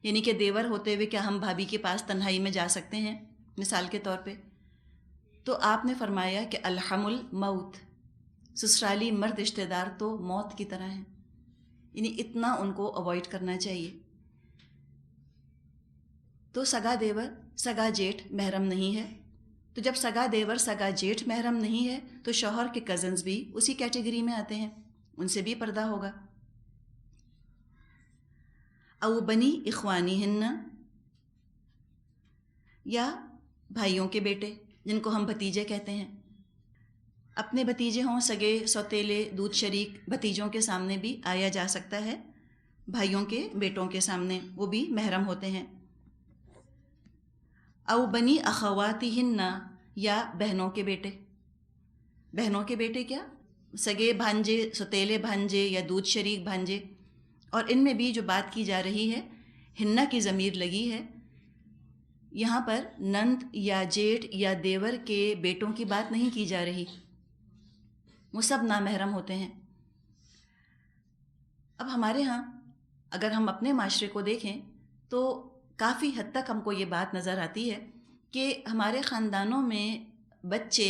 یعنی کہ دیور ہوتے ہوئے کیا ہم بھابھی کے پاس تنہائی میں جا سکتے ہیں مثال کے طور پہ؟ تو آپ نے فرمایا کہ الحم الموت، سسرالی مرد رشتہ دار تو موت کی طرح ہیں، یعنی اتنا ان کو اوائڈ کرنا چاہیے۔ تو سگا دیور سگا جیٹھ محرم نہیں ہے، تو جب سگا دیور سگا جیٹھ محرم نہیں ہے تو شوہر کے کزنز بھی اسی کیٹیگری میں آتے ہیں، ان سے بھی پردہ ہوگا۔ او بنی اخوانی ہن، یا بھائیوں کے بیٹے جن کو ہم بھتیجے کہتے ہیں، اپنے بھتیجے ہوں، سگے سوتیلے دودھ شریک بھتیجوں کے سامنے بھی آیا جا سکتا ہے، بھائیوں کے بیٹوں کے سامنے وہ بھی محرم ہوتے ہیں۔ او بنی اخواتہن، یا بہنوں کے بیٹے۔ بہنوں کے بیٹے کیا؟ سگے بھانجے، سوتیلے بھانجے یا دودھ شریک بھانجے، اور ان میں بھی جو بات کی جا رہی ہے ہنہ کی ضمیر لگی ہے، یہاں پر نند یا جیٹھ یا دیور کے بیٹوں کی بات نہیں کی جا رہی، وہ سب نامحرم ہوتے ہیں۔ اب ہمارے ہاں اگر ہم اپنے معاشرے کو دیکھیں تو کافی حد تک ہم کو یہ بات نظر آتی ہے کہ ہمارے خاندانوں میں بچے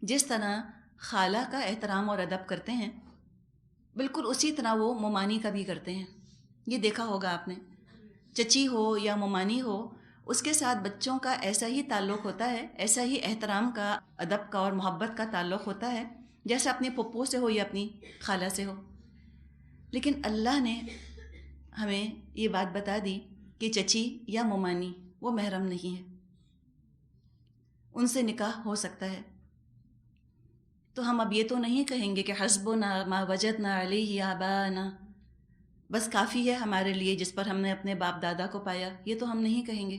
جس طرح خالہ کا احترام اور ادب کرتے ہیں بالکل اسی طرح وہ ممانی کا بھی کرتے ہیں۔ یہ دیکھا ہوگا آپ نے، چچی ہو یا ممانی ہو، اس کے ساتھ بچوں کا ایسا ہی تعلق ہوتا ہے، ایسا ہی احترام کا، ادب کا اور محبت کا تعلق ہوتا ہے جیسے اپنی پھپھو سے ہو یا اپنی خالہ سے ہو۔ لیکن اللہ نے ہمیں یہ بات بتا دی کہ چچی یا ممانی وہ محرم نہیں ہے، ان سے نکاح ہو سکتا ہے۔ تو ہم اب یہ تو نہیں کہیں گے کہ حسبنا ما وجدنا علیہ آباءنا، بس کافی ہے ہمارے لیے جس پر ہم نے اپنے باپ دادا کو پایا، یہ تو ہم نہیں کہیں گے۔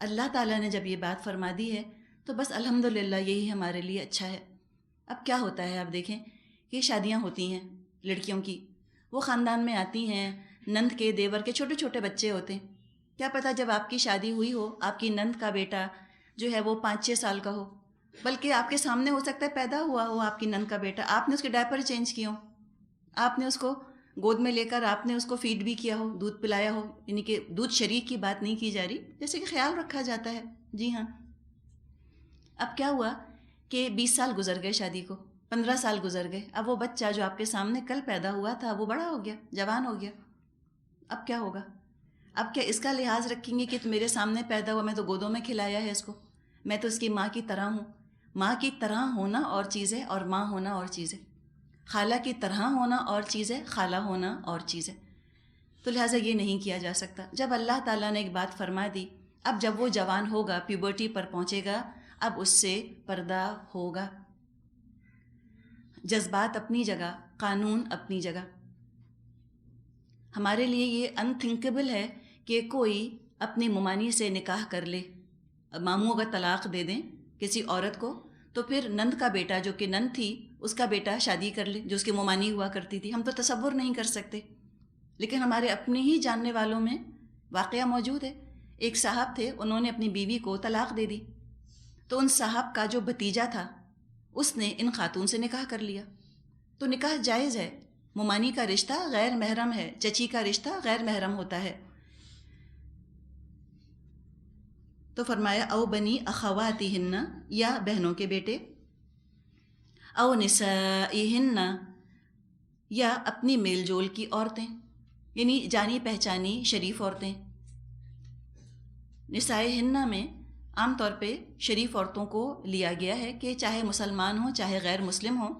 اللہ تعالیٰ نے جب یہ بات فرما دی ہے تو بس الحمدللہ یہی ہمارے لیے اچھا ہے۔ اب کیا ہوتا ہے، آپ دیکھیں کہ شادیاں ہوتی ہیں لڑکیوں کی، وہ خاندان میں آتی ہیں، نند کے دیور کے چھوٹے چھوٹے بچے ہوتے ہیں، کیا پتہ جب آپ کی شادی ہوئی ہو آپ کی نند کا بیٹا جو ہے وہ 5-6 سال کا ہو، بلکہ آپ کے سامنے ہو سکتا ہے پیدا ہوا ہو آپ کی نند کا بیٹا، آپ نے اس کے ڈائپر چینج کیے ہوں، آپ نے اس کو گود میں لے کر آپ نے اس کو فیڈ بھی کیا ہو، دودھ پلایا ہو، یعنی کہ دودھ شریک کی بات نہیں کی جا رہی، جیسے کہ خیال رکھا جاتا ہے۔ جی ہاں، اب کیا ہوا کہ 20 سال گزر گئے شادی کو، 15 سال گزر گئے، اب وہ بچہ جو آپ کے سامنے کل پیدا ہوا تھا وہ بڑا ہو گیا، جوان ہو گیا، اب کیا ہوگا؟ اب کیا اس کا لحاظ رکھیں گے کہ تو میرے سامنے پیدا ہوا، میں تو گودوں میں کھلایا ہے اس کو، میں تو اس کی ماں کی طرح ہوں۔ ماں کی طرح ہونا اور چیز ہے اور ماں ہونا اور چیز ہے، خالہ کی طرح ہونا اور چیز ہے، خالہ ہونا اور چیز ہے، تو لہٰذا یہ نہیں کیا جا سکتا۔ جب اللہ تعالیٰ نے ایک بات فرما دی، اب جب وہ جوان ہوگا، پیوبرٹی پر پہنچے گا، اب اس سے پردہ ہوگا۔ جذبات اپنی جگہ، قانون اپنی جگہ۔ ہمارے لیے یہ انتھنکیبل ہے کہ کوئی اپنی ممانی سے نکاح کر لے، ماموں اگر طلاق دے دیں کسی عورت کو تو پھر نند کا بیٹا جو کہ نند تھی اس کا بیٹا شادی کر لے جو اس کی ممانی ہوا کرتی تھی، ہم تو تصور نہیں کر سکتے، لیکن ہمارے اپنے ہی جاننے والوں میں واقعہ موجود ہے۔ ایک صاحب تھے، انہوں نے اپنی بیوی کو طلاق دے دی، تو ان صاحب کا جو بھتیجا تھا اس نے ان خاتون سے نکاح کر لیا، تو نکاح جائز ہے، ممانی کا رشتہ غیر محرم ہے، چچی کا رشتہ غیر محرم ہوتا ہے۔ تو فرمایا او بنی اخواتہن، یا بہنوں کے بیٹے، او نسائہن، یا اپنی میل جول کی عورتیں، یعنی جانی پہچانی شریف عورتیں۔ نسائہن میں عام طور پہ شریف عورتوں کو لیا گیا ہے کہ چاہے مسلمان ہوں چاہے غیر مسلم ہوں۔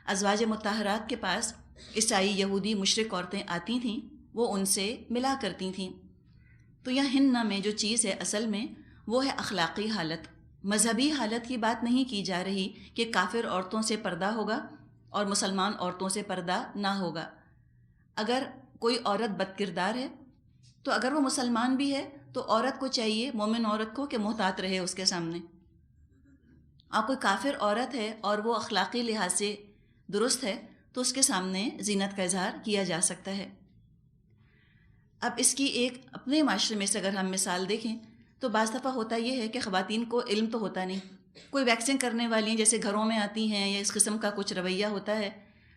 ازواج مطہرات کے پاس عیسائی یہودی مشرک عورتیں آتی تھیں، وہ ان سے ملا کرتی تھیں، تو یہ ہنہ میں جو چیز ہے اصل میں وہ ہے اخلاقی حالت، مذہبی حالت کی بات نہیں کی جا رہی کہ کافر عورتوں سے پردہ ہوگا اور مسلمان عورتوں سے پردہ نہ ہوگا۔ اگر کوئی عورت بد کردار ہے تو اگر وہ مسلمان بھی ہے تو عورت کو چاہیے، مومن عورت کو، کہ محتاط رہے اس کے سامنے۔ اور کوئی کافر عورت ہے اور وہ اخلاقی لحاظ سے درست ہے تو اس کے سامنے زینت کا اظہار کیا جا سکتا ہے۔ اب اس کی ایک اپنے معاشرے میں سے اگر ہم مثال دیکھیں تو بعض دفعہ ہوتا یہ ہے کہ خواتین کو علم تو ہوتا نہیں، کوئی ویکسنگ کرنے والی ہیں جیسے گھروں میں آتی ہیں یا اس قسم کا کچھ رویہ ہوتا ہے،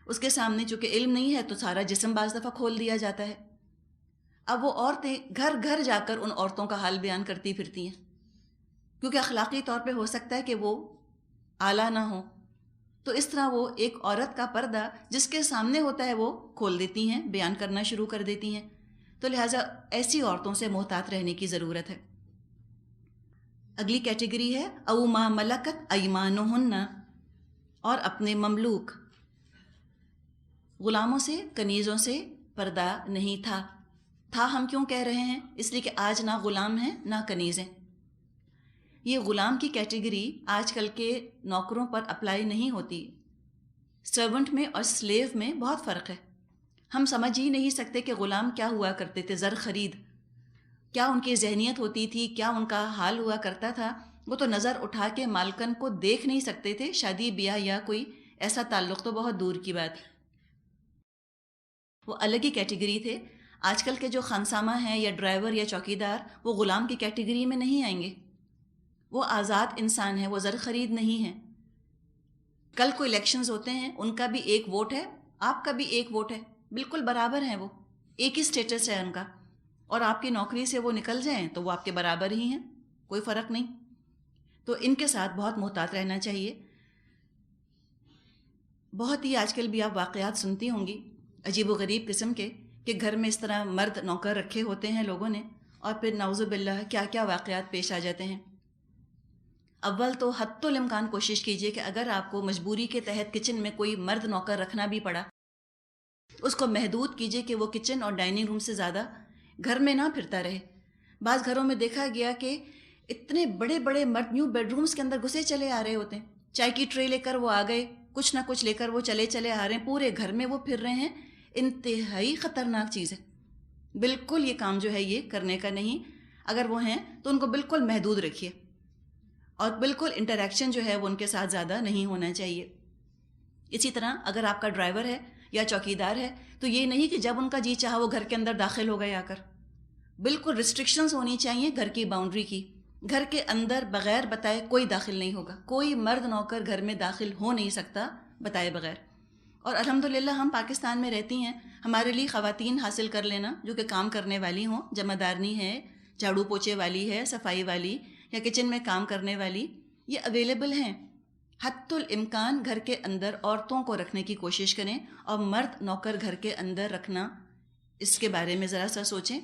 اس کے سامنے چونکہ علم نہیں ہے تو سارا جسم بعض دفعہ کھول دیا جاتا ہے، اب وہ عورتیں گھر گھر جا کر ان عورتوں کا حال بیان کرتی پھرتی ہیں، کیونکہ اخلاقی طور پہ ہو سکتا ہے کہ وہ اعلیٰ نہ ہوں، تو اس طرح وہ ایک عورت کا پردہ جس کے سامنے ہوتا ہے وہ کھول دیتی ہیں، بیان کرنا شروع کر دیتی ہیں. تو لہٰذا ایسی عورتوں سے محتاط رہنے کی ضرورت ہے. اگلی کیٹیگری ہے او ما ملکت ایمانہن، اور اپنے مملوک غلاموں سے، کنیزوں سے پردہ نہیں تھا ہم کیوں کہہ رہے ہیں؟ اس لیے کہ آج نہ غلام ہیں نہ کنیزیں. یہ غلام کی کیٹیگری آج کل کے نوکروں پر اپلائی نہیں ہوتی. سرونٹ میں اور سلیو میں بہت فرق ہے. ہم سمجھ ہی نہیں سکتے کہ غلام کیا ہوا کرتے تھے، زر خرید کیا ان کی ذہنیت ہوتی تھی، کیا ان کا حال ہوا کرتا تھا. وہ تو نظر اٹھا کے مالکن کو دیکھ نہیں سکتے تھے، شادی بیاہ یا کوئی ایسا تعلق تو بہت دور کی بات. وہ الگ ہی کیٹیگری تھے. آج کل کے جو خانسامہ ہیں یا ڈرائیور یا چوکیدار، وہ غلام کی کیٹیگری میں نہیں آئیں گے. وہ آزاد انسان ہیں، وہ زر خرید نہیں ہیں. کل کو الیکشنز ہوتے ہیں، ان کا بھی ایک ووٹ ہے، آپ کا بھی ایک ووٹ ہے، بالکل برابر ہیں، وہ ایک ہی سٹیٹس ہے ان کا. اور آپ کی نوکری سے وہ نکل جائیں تو وہ آپ کے برابر ہی ہیں، کوئی فرق نہیں. تو ان کے ساتھ بہت محتاط رہنا چاہیے. بہت ہی آج کل بھی آپ واقعات سنتی ہوں گی عجیب و غریب قسم کے، کہ گھر میں اس طرح مرد نوکر رکھے ہوتے ہیں لوگوں نے، اور پھر نعوذ باللہ کیا کیا واقعات پیش آ جاتے ہیں. اول تو حتی الامکان کوشش کیجئے کہ اگر آپ کو مجبوری کے تحت کچن میں کوئی مرد نوکر رکھنا بھی پڑا، اس کو محدود کیجئے کہ وہ کچن اور ڈائننگ روم سے زیادہ گھر میں نہ پھرتا رہے. بعض گھروں میں دیکھا گیا کہ اتنے بڑے بڑے مرد نیو بیڈ رومز کے اندر گھسے چلے آ رہے ہوتے ہیں، چائے کی ٹرے لے کر وہ آ گئے، کچھ نہ کچھ لے کر وہ چلے آ رہے ہیں، پورے گھر میں وہ پھر رہے ہیں. انتہائی خطرناک چیز ہے. بالکل یہ کام جو ہے یہ کرنے کا نہیں. اگر وہ ہیں تو ان کو بالکل محدود رکھیے، اور بالکل انٹریکشن جو ہے وہ ان کے ساتھ زیادہ نہیں ہونا چاہیے. اسی طرح اگر آپ کا ڈرائیور ہے یا چوکیدار ہے تو یہ نہیں کہ جب ان کا جی چاہا وہ گھر کے اندر داخل ہو گئے آ کر. بالکل ریسٹرکشنز ہونی چاہیے گھر کی باؤنڈری کی. گھر کے اندر بغیر بتائے کوئی داخل نہیں ہوگا، کوئی مرد نوکر گھر میں داخل ہو نہیں سکتا بتائے بغیر. اور الحمدللہ ہم پاکستان میں رہتی ہیں، ہمارے لیے خواتین حاصل کر لینا جو کہ کام کرنے والی ہوں، جمع دارنی ہے، جھاڑو پوچھے والی ہے، صفائی والی یا کچن میں کام کرنے والی، یہ اویلیبل ہیں. حتی الامکان گھر کے اندر عورتوں کو رکھنے کی کوشش کریں، اور مرد نوکر گھر کے اندر رکھنا، اس کے بارے میں ذرا سا سوچیں.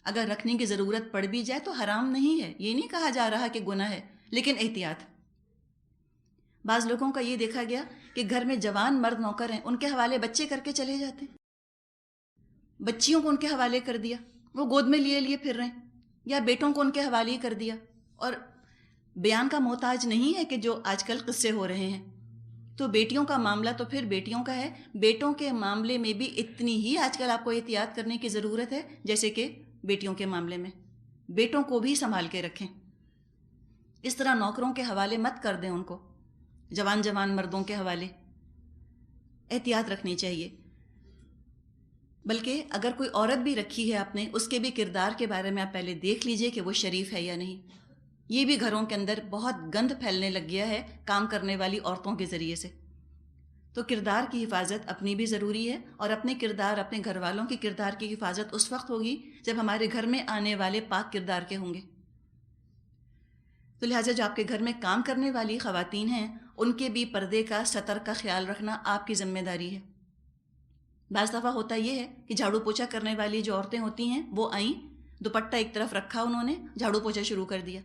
اگر رکھنے کی ضرورت پڑ بھی جائے تو حرام نہیں ہے، یہ نہیں کہا جا رہا کہ گناہ ہے، لیکن احتیاط. بعض لوگوں کا یہ دیکھا گیا کہ گھر میں جوان مرد نوکر ہیں، ان کے حوالے بچے کر کے چلے جاتے ہیں، بچیوں کو ان کے حوالے کر دیا، وہ گود میں لیے پھر رہے ہیں، یا بیٹوں کو ان کے حوالے کر دیا. اور بیان کا محتاج نہیں ہے کہ جو آج کل قصے ہو رہے ہیں. تو بیٹیوں کا معاملہ تو پھر بیٹیوں کا ہے. بیٹوں کے معاملے میں بھی اتنی ہی آج کل آپ کو احتیاط کرنے کی ضرورت ہے جیسے کہ بیٹیوں کے معاملے میں. بیٹوں کو بھی سنبھال کے رکھیں. اس طرح نوکروں کے حوالے مت کر دیں ان کو، جوان مردوں کے حوالے. احتیاط رکھنی چاہیے. بلکہ اگر کوئی عورت بھی رکھی ہے آپ نے، اس کے بھی کردار کے بارے میں آپ پہلے دیکھ لیجئے کہ وہ شریف ہے یا نہیں. یہ بھی گھروں کے اندر بہت گند پھیلنے لگ گیا ہے کام کرنے والی عورتوں کے ذریعے سے. تو کردار کی حفاظت اپنی بھی ضروری ہے، اور اپنے کردار، اپنے گھر والوں کی کردار کی حفاظت اس وقت ہوگی جب ہمارے گھر میں آنے والے پاک کردار کے ہوں گے. تو لہٰذا جو آپ کے گھر میں کام کرنے والی خواتین ہیں، ان کے بھی پردے کا، سطر کا خیال رکھنا آپ کی ذمہ داری ہے. بعض دفعہ ہوتا یہ ہے کہ جھاڑو پوچھا کرنے والی جو عورتیں ہوتی ہیں وہ آئیں، دوپٹہ ایک طرف رکھا انہوں نے، جھاڑو پوچھا شروع کر دیا.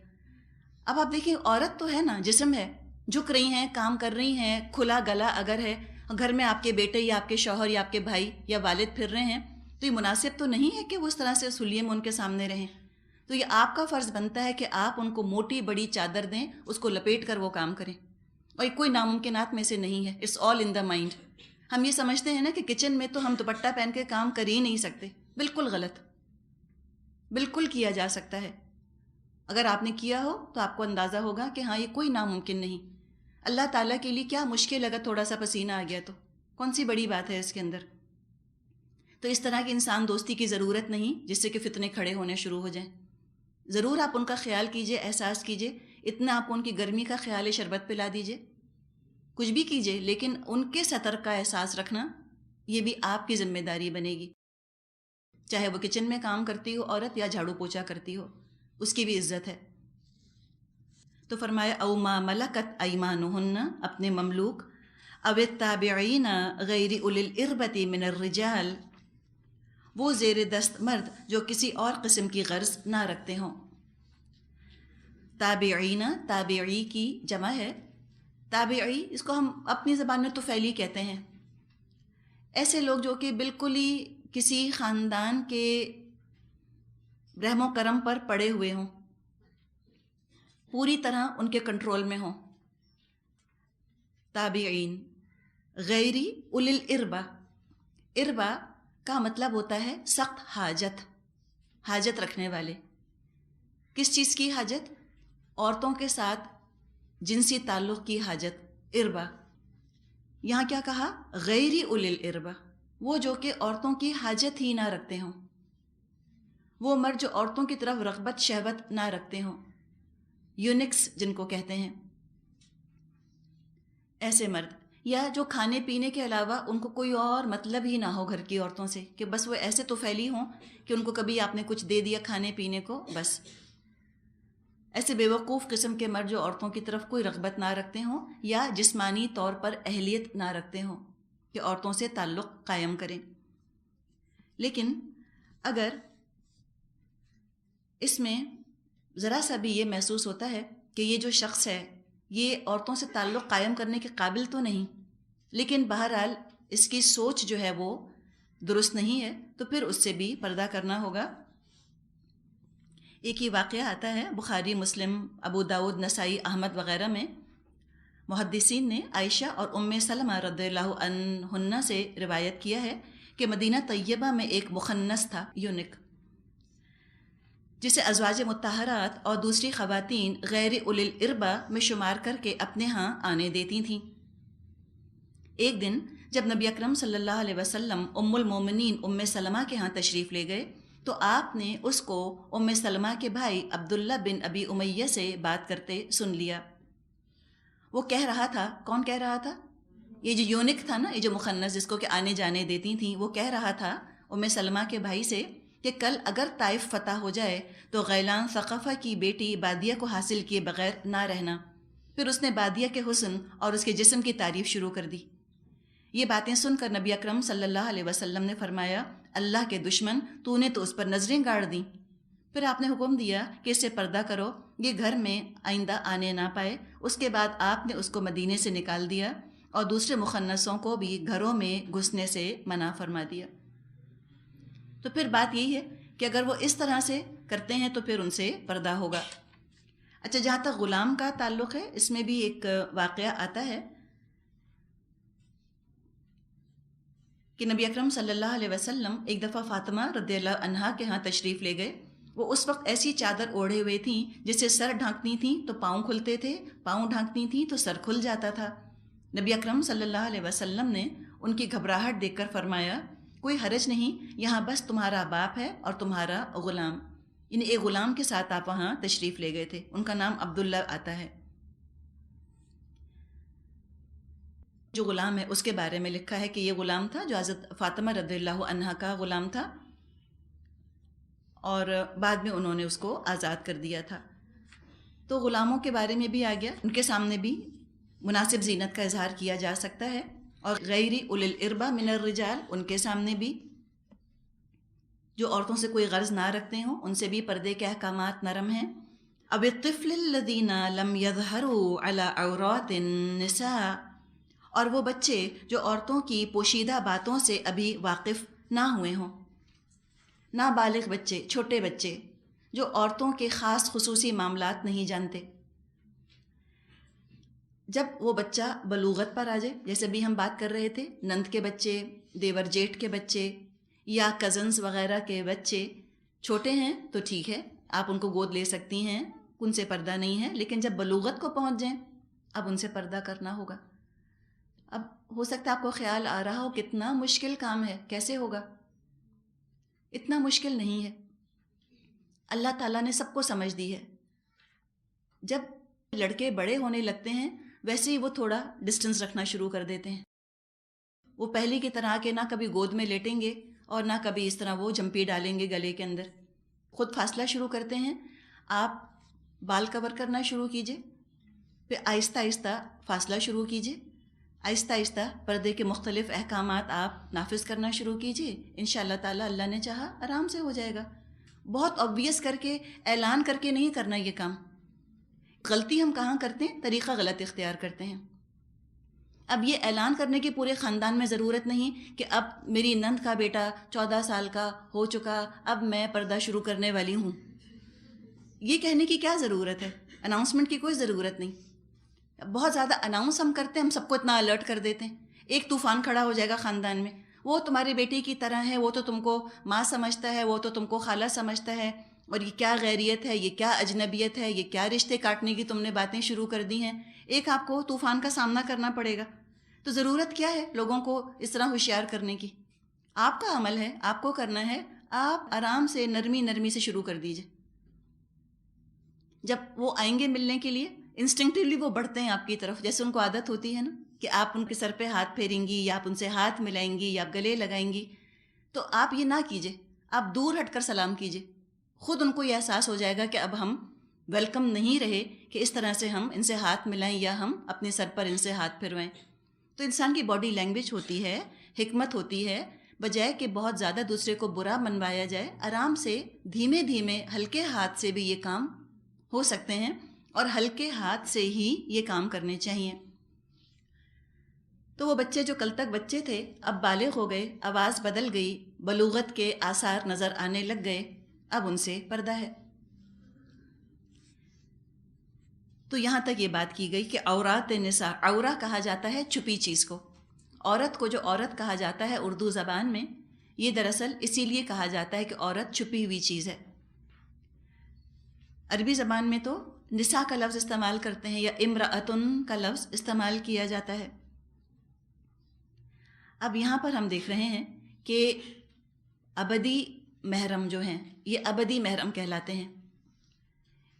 اب آپ دیکھیں عورت تو ہے نا، جسم ہے، جھک رہی ہیں، کام کر رہی ہیں، کھلا گلا اگر ہے، گھر میں آپ کے بیٹے یا آپ کے شوہر یا آپ کے بھائی یا والد پھر رہے ہیں، تو یہ مناسب تو نہیں ہے کہ وہ اس طرح سے سلیے میں ان کے سامنے رہیں. تو یہ آپ کا فرض بنتا ہے کہ آپ ان کو موٹی بڑی چادر دیں، اس کو لپیٹ کر وہ کام کریں. اور یہ کوئی ناممکنات میں سے نہیں ہے، it's all in the mind. ہم یہ سمجھتے ہیں نا کہ کچن میں تو ہم دوپٹہ پہن کے کام کر ہی نہیں سکتے. بالکل غلط. بالکل کیا جا سکتا ہے. اگر آپ نے کیا ہو تو آپ کو اندازہ ہوگا کہ ہاں یہ کوئی ناممکن نہیں. اللہ تعالیٰ کے لیے کیا مشکل، اگر تھوڑا سا پسینہ آ گیا تو کون سی بڑی بات ہے اس کے اندر. تو اس طرح کی انسان دوستی کی ضرورت نہیں جس سے کہ فتنے کھڑے ہونے شروع ہو جائیں. ضرور آپ ان کا خیال کیجئے، احساس کیجئے، اتنا آپ ان کی گرمی کا خیال شربت پلا دیجئے، کچھ بھی کیجئے، لیکن ان کے سطر کا احساس رکھنا یہ بھی آپ کی ذمہ داری بنے گی. چاہے وہ کچن میں کام کرتی ہو عورت یا جھاڑو پوچھا کرتی ہو، اس کی بھی عزت ہے۔ تو فرمایا او ما ملکت ایمانہن، اپنے مملوک، او التابعین غیر اولی الاربۃ من الرجال، وہ زیر دست مرد جو کسی اور قسم کی غرض نہ رکھتے ہوں۔ تابعین، تابعی کی جمع ہے، تابعی اس کو ہم اپنی زبان میں طفیلی کہتے ہیں، ایسے لوگ جو کہ بالکل ہی کسی خاندان کے رحم و کرم پر پڑے ہوئے ہوں، پوری طرح ان کے کنٹرول میں ہوں۔ تابعین غیری اولی الاربہ، اربا کا مطلب ہوتا ہے سخت حاجت، حاجت رکھنے والے۔ کس چیز کی حاجت؟ عورتوں کے ساتھ جنسی تعلق کی حاجت، اربا۔ یہاں کیا کہا؟ غیری اولی الاربہ، وہ جو کہ عورتوں کی حاجت ہی نہ رکھتے ہوں، وہ مرد جو عورتوں کی طرف رغبت شہوت نہ رکھتے ہوں، یونکس جن کو کہتے ہیں، ایسے مرد، یا جو کھانے پینے کے علاوہ ان کو کوئی اور مطلب ہی نہ ہو گھر کی عورتوں سے، کہ بس وہ ایسے تو پھیلی ہوں کہ ان کو کبھی آپ نے کچھ دے دیا کھانے پینے کو بس۔ ایسے بیوقوف قسم کے مرد جو عورتوں کی طرف کوئی رغبت نہ رکھتے ہوں یا جسمانی طور پر اہلیت نہ رکھتے ہوں کہ عورتوں سے تعلق قائم کریں۔ لیکن اگر اس میں ذرا سا بھی یہ محسوس ہوتا ہے کہ یہ جو شخص ہے یہ عورتوں سے تعلق قائم کرنے کے قابل تو نہیں، لیکن بہرحال اس کی سوچ جو ہے وہ درست نہیں ہے، تو پھر اس سے بھی پردہ کرنا ہوگا۔ ایک ہی واقعہ آتا ہے بخاری، مسلم، ابو داؤد، نسائی، احمد وغیرہ میں، محدثین نے عائشہ اور ام سلمہ رضی اللہ عنہن سے روایت کیا ہے کہ مدینہ طیبہ میں ایک مخنث تھا، یونک، جسے ازواج مطہرات اور دوسری خواتین غیر اولی الاربہ میں شمار کر کے اپنے ہاں آنے دیتی تھیں۔ ایک دن جب نبی اکرم صلی اللہ علیہ وسلم ام المومنین ام سلمہ کے ہاں تشریف لے گئے تو آپ نے اس کو ام سلمہ کے بھائی عبداللہ بن ابی امیہ سے بات کرتے سن لیا۔ وہ کہہ رہا تھا، کون کہہ رہا تھا؟ یہ جو یونک تھا نا، یہ جو مخنث جس کو کہ آنے جانے دیتی تھیں، وہ کہہ رہا تھا ام سلمہ کے بھائی سے کہ کل اگر طائف فتح ہو جائے تو غیلان ثقفہ کی بیٹی بادیہ کو حاصل کیے بغیر نہ رہنا۔ پھر اس نے بادیہ کے حسن اور اس کے جسم کی تعریف شروع کر دی۔ یہ باتیں سن کر نبی اکرم صلی اللہ علیہ وسلم نے فرمایا، اللہ کے دشمن، تو نے تو اس پر نظریں گاڑ دیں۔ پھر آپ نے حکم دیا کہ اس سے پردہ کرو، یہ گھر میں آئندہ آنے نہ پائے۔ اس کے بعد آپ نے اس کو مدینے سے نکال دیا اور دوسرے مخنثوں کو بھی گھروں میں گھسنے سے منع فرما دیا۔ تو پھر بات یہی ہے کہ اگر وہ اس طرح سے کرتے ہیں تو پھر ان سے پردہ ہوگا۔ اچھا، جہاں تک غلام کا تعلق ہے، اس میں بھی ایک واقعہ آتا ہے کہ نبی اکرم صلی اللہ علیہ وسلم ایک دفعہ فاطمہ رضی اللہ عنہا کے ہاں تشریف لے گئے۔ وہ اس وقت ایسی چادر اوڑھے ہوئے تھیں جس سے سر ڈھانکتی تھیں تو پاؤں کھلتے تھے، پاؤں ڈھانکتی تھیں تو سر کھل جاتا تھا۔ نبی اکرم صلی اللہ علیہ وسلم نے ان کی گھبراہٹ دیکھ کر فرمایا، کوئی حرج نہیں، یہاں بس تمہارا باپ ہے اور تمہارا غلام۔ یعنی ایک غلام کے ساتھ آپ وہاں تشریف لے گئے تھے، ان کا نام عبداللہ آتا ہے۔ جو غلام ہے اس کے بارے میں لکھا ہے کہ یہ غلام تھا جو حضرت فاطمہ رضی اللہ عنہا کا غلام تھا، اور بعد میں انہوں نے اس کو آزاد کر دیا تھا۔ تو غلاموں کے بارے میں بھی آ گیا، ان کے سامنے بھی مناسب زینت کا اظہار کیا جا سکتا ہے، اور غیر اولی الاربہ من الرجال، ان کے سامنے بھی جو عورتوں سے کوئی غرض نہ رکھتے ہوں ان سے بھی پردے کے احکامات نرم ہیں۔ اب الطفل الذین لم یظہروا علی عورات النساء، اور وہ بچے جو عورتوں کی پوشیدہ باتوں سے ابھی واقف نہ ہوئے ہوں، نابالغ بچے، چھوٹے بچے جو عورتوں کے خاص خصوصی معاملات نہیں جانتے۔ جب وہ بچہ بلوغت پر آ جائے، جیسے بھی ہم بات کر رہے تھے، نند کے بچے، دیور جیٹھ کے بچے یا کزنز وغیرہ کے بچے چھوٹے ہیں تو ٹھیک ہے، آپ ان کو گود لے سکتی ہیں، ان سے پردہ نہیں ہے، لیکن جب بلوغت کو پہنچ جائیں اب ان سے پردہ کرنا ہوگا۔ اب ہو سکتا ہے آپ کو خیال آ رہا ہو کتنا مشکل کام ہے، کیسے ہوگا؟ اتنا مشکل نہیں ہے، اللہ تعالیٰ نے سب کو سمجھ دی ہے۔ جب لڑکے بڑے ہونے لگتے ہیں ویسے ہی وہ تھوڑا ڈسٹنس رکھنا شروع کر دیتے ہیں، وہ پہلے کی طرح کے نہ کبھی گود میں لیٹیں گے اور نہ کبھی اس طرح وہ جمپی ڈالیں گے گلے کے اندر. خود فاصلہ شروع کرتے ہیں. آپ بال کور کرنا شروع کیجئے، پھر آہستہ آہستہ فاصلہ شروع کیجئے، آہستہ آہستہ پردے کے مختلف احکامات آپ نافذ کرنا شروع کیجئے. انشاءاللہ تعالیٰ اللہ نے چاہا آرام سے ہو جائے گا. بہت obvious کر کے اعلان کر کے نہیں کرنا یہ کام. غلطی ہم کہاں کرتے ہیں؟ طریقہ غلط اختیار کرتے ہیں. اب یہ اعلان کرنے کی پورے خاندان میں ضرورت نہیں کہ اب میری نند کا بیٹا 14 سال کا ہو چکا، اب میں پردہ شروع کرنے والی ہوں. یہ کہنے کی کیا ضرورت ہے؟ اناؤنسمنٹ کی کوئی ضرورت نہیں. بہت زیادہ اناؤنس ہم کرتے ہیں، ہم سب کو اتنا الرٹ کر دیتے ہیں. ایک طوفان کھڑا ہو جائے گا خاندان میں، وہ تمہاری بیٹی کی طرح ہے، وہ تو تم کو ماں سمجھتا ہے، وہ تو تم کو خالہ سمجھتا ہے، اور یہ کیا غیریت ہے، یہ کیا اجنبیت ہے، یہ کیا رشتے کاٹنے کی تم نے باتیں شروع کر دی ہیں. ایک آپ کو طوفان کا سامنا کرنا پڑے گا. تو ضرورت کیا ہے لوگوں کو اس طرح ہوشیار کرنے کی؟ آپ کا عمل ہے، آپ کو کرنا ہے. آپ آرام سے نرمی نرمی سے شروع کر دیجئے. جب وہ آئیں گے ملنے کے لیے، انسٹنکٹیولی وہ بڑھتے ہیں آپ کی طرف، جیسے ان کو عادت ہوتی ہے نا کہ آپ ان کے سر پہ ہاتھ پھیریں گی یا آپ ان سے ہاتھ ملائیں گی یا آپ گلے لگائیں گی. تو آپ یہ نہ کیجئے، آپ دور ہٹ کر سلام کیجئے. خود ان کو یہ احساس ہو جائے گا کہ اب ہم ویلکم نہیں رہے کہ اس طرح سے ہم ان سے ہاتھ ملائیں یا ہم اپنے سر پر ان سے ہاتھ پھروائیں. تو انسان کی باڈی لینگویج ہوتی ہے، حکمت ہوتی ہے. بجائے کہ بہت زیادہ دوسرے کو برا منوایا جائے، آرام سے دھیمے دھیمے ہلکے ہاتھ سے بھی یہ کام ہو سکتے ہیں، اور ہلکے ہاتھ سے ہی یہ کام کرنے چاہیے. تو وہ بچے جو کل تک بچے تھے اب بالغ ہو گئے، آواز بدل گئی، بلوغت کے آثار نظر آنے لگ گئے. اب ان سے پردہ ہے. تو یہاں تک یہ بات کی گئی کہ عورات نساء، عورہ کہا جاتا ہے چھپی چیز کو. عورت کو جو عورت کہا جاتا ہے اردو زبان میں، یہ دراصل اسی لیے کہا جاتا ہے کہ عورت چھپی ہوئی چیز ہے. عربی زبان میں تو نساء کا لفظ استعمال کرتے ہیں یا امرأتن کا لفظ استعمال کیا جاتا ہے. اب یہاں پر ہم دیکھ رہے ہیں کہ ابدی محرم جو ہیں یہ ابدی محرم کہلاتے ہیں.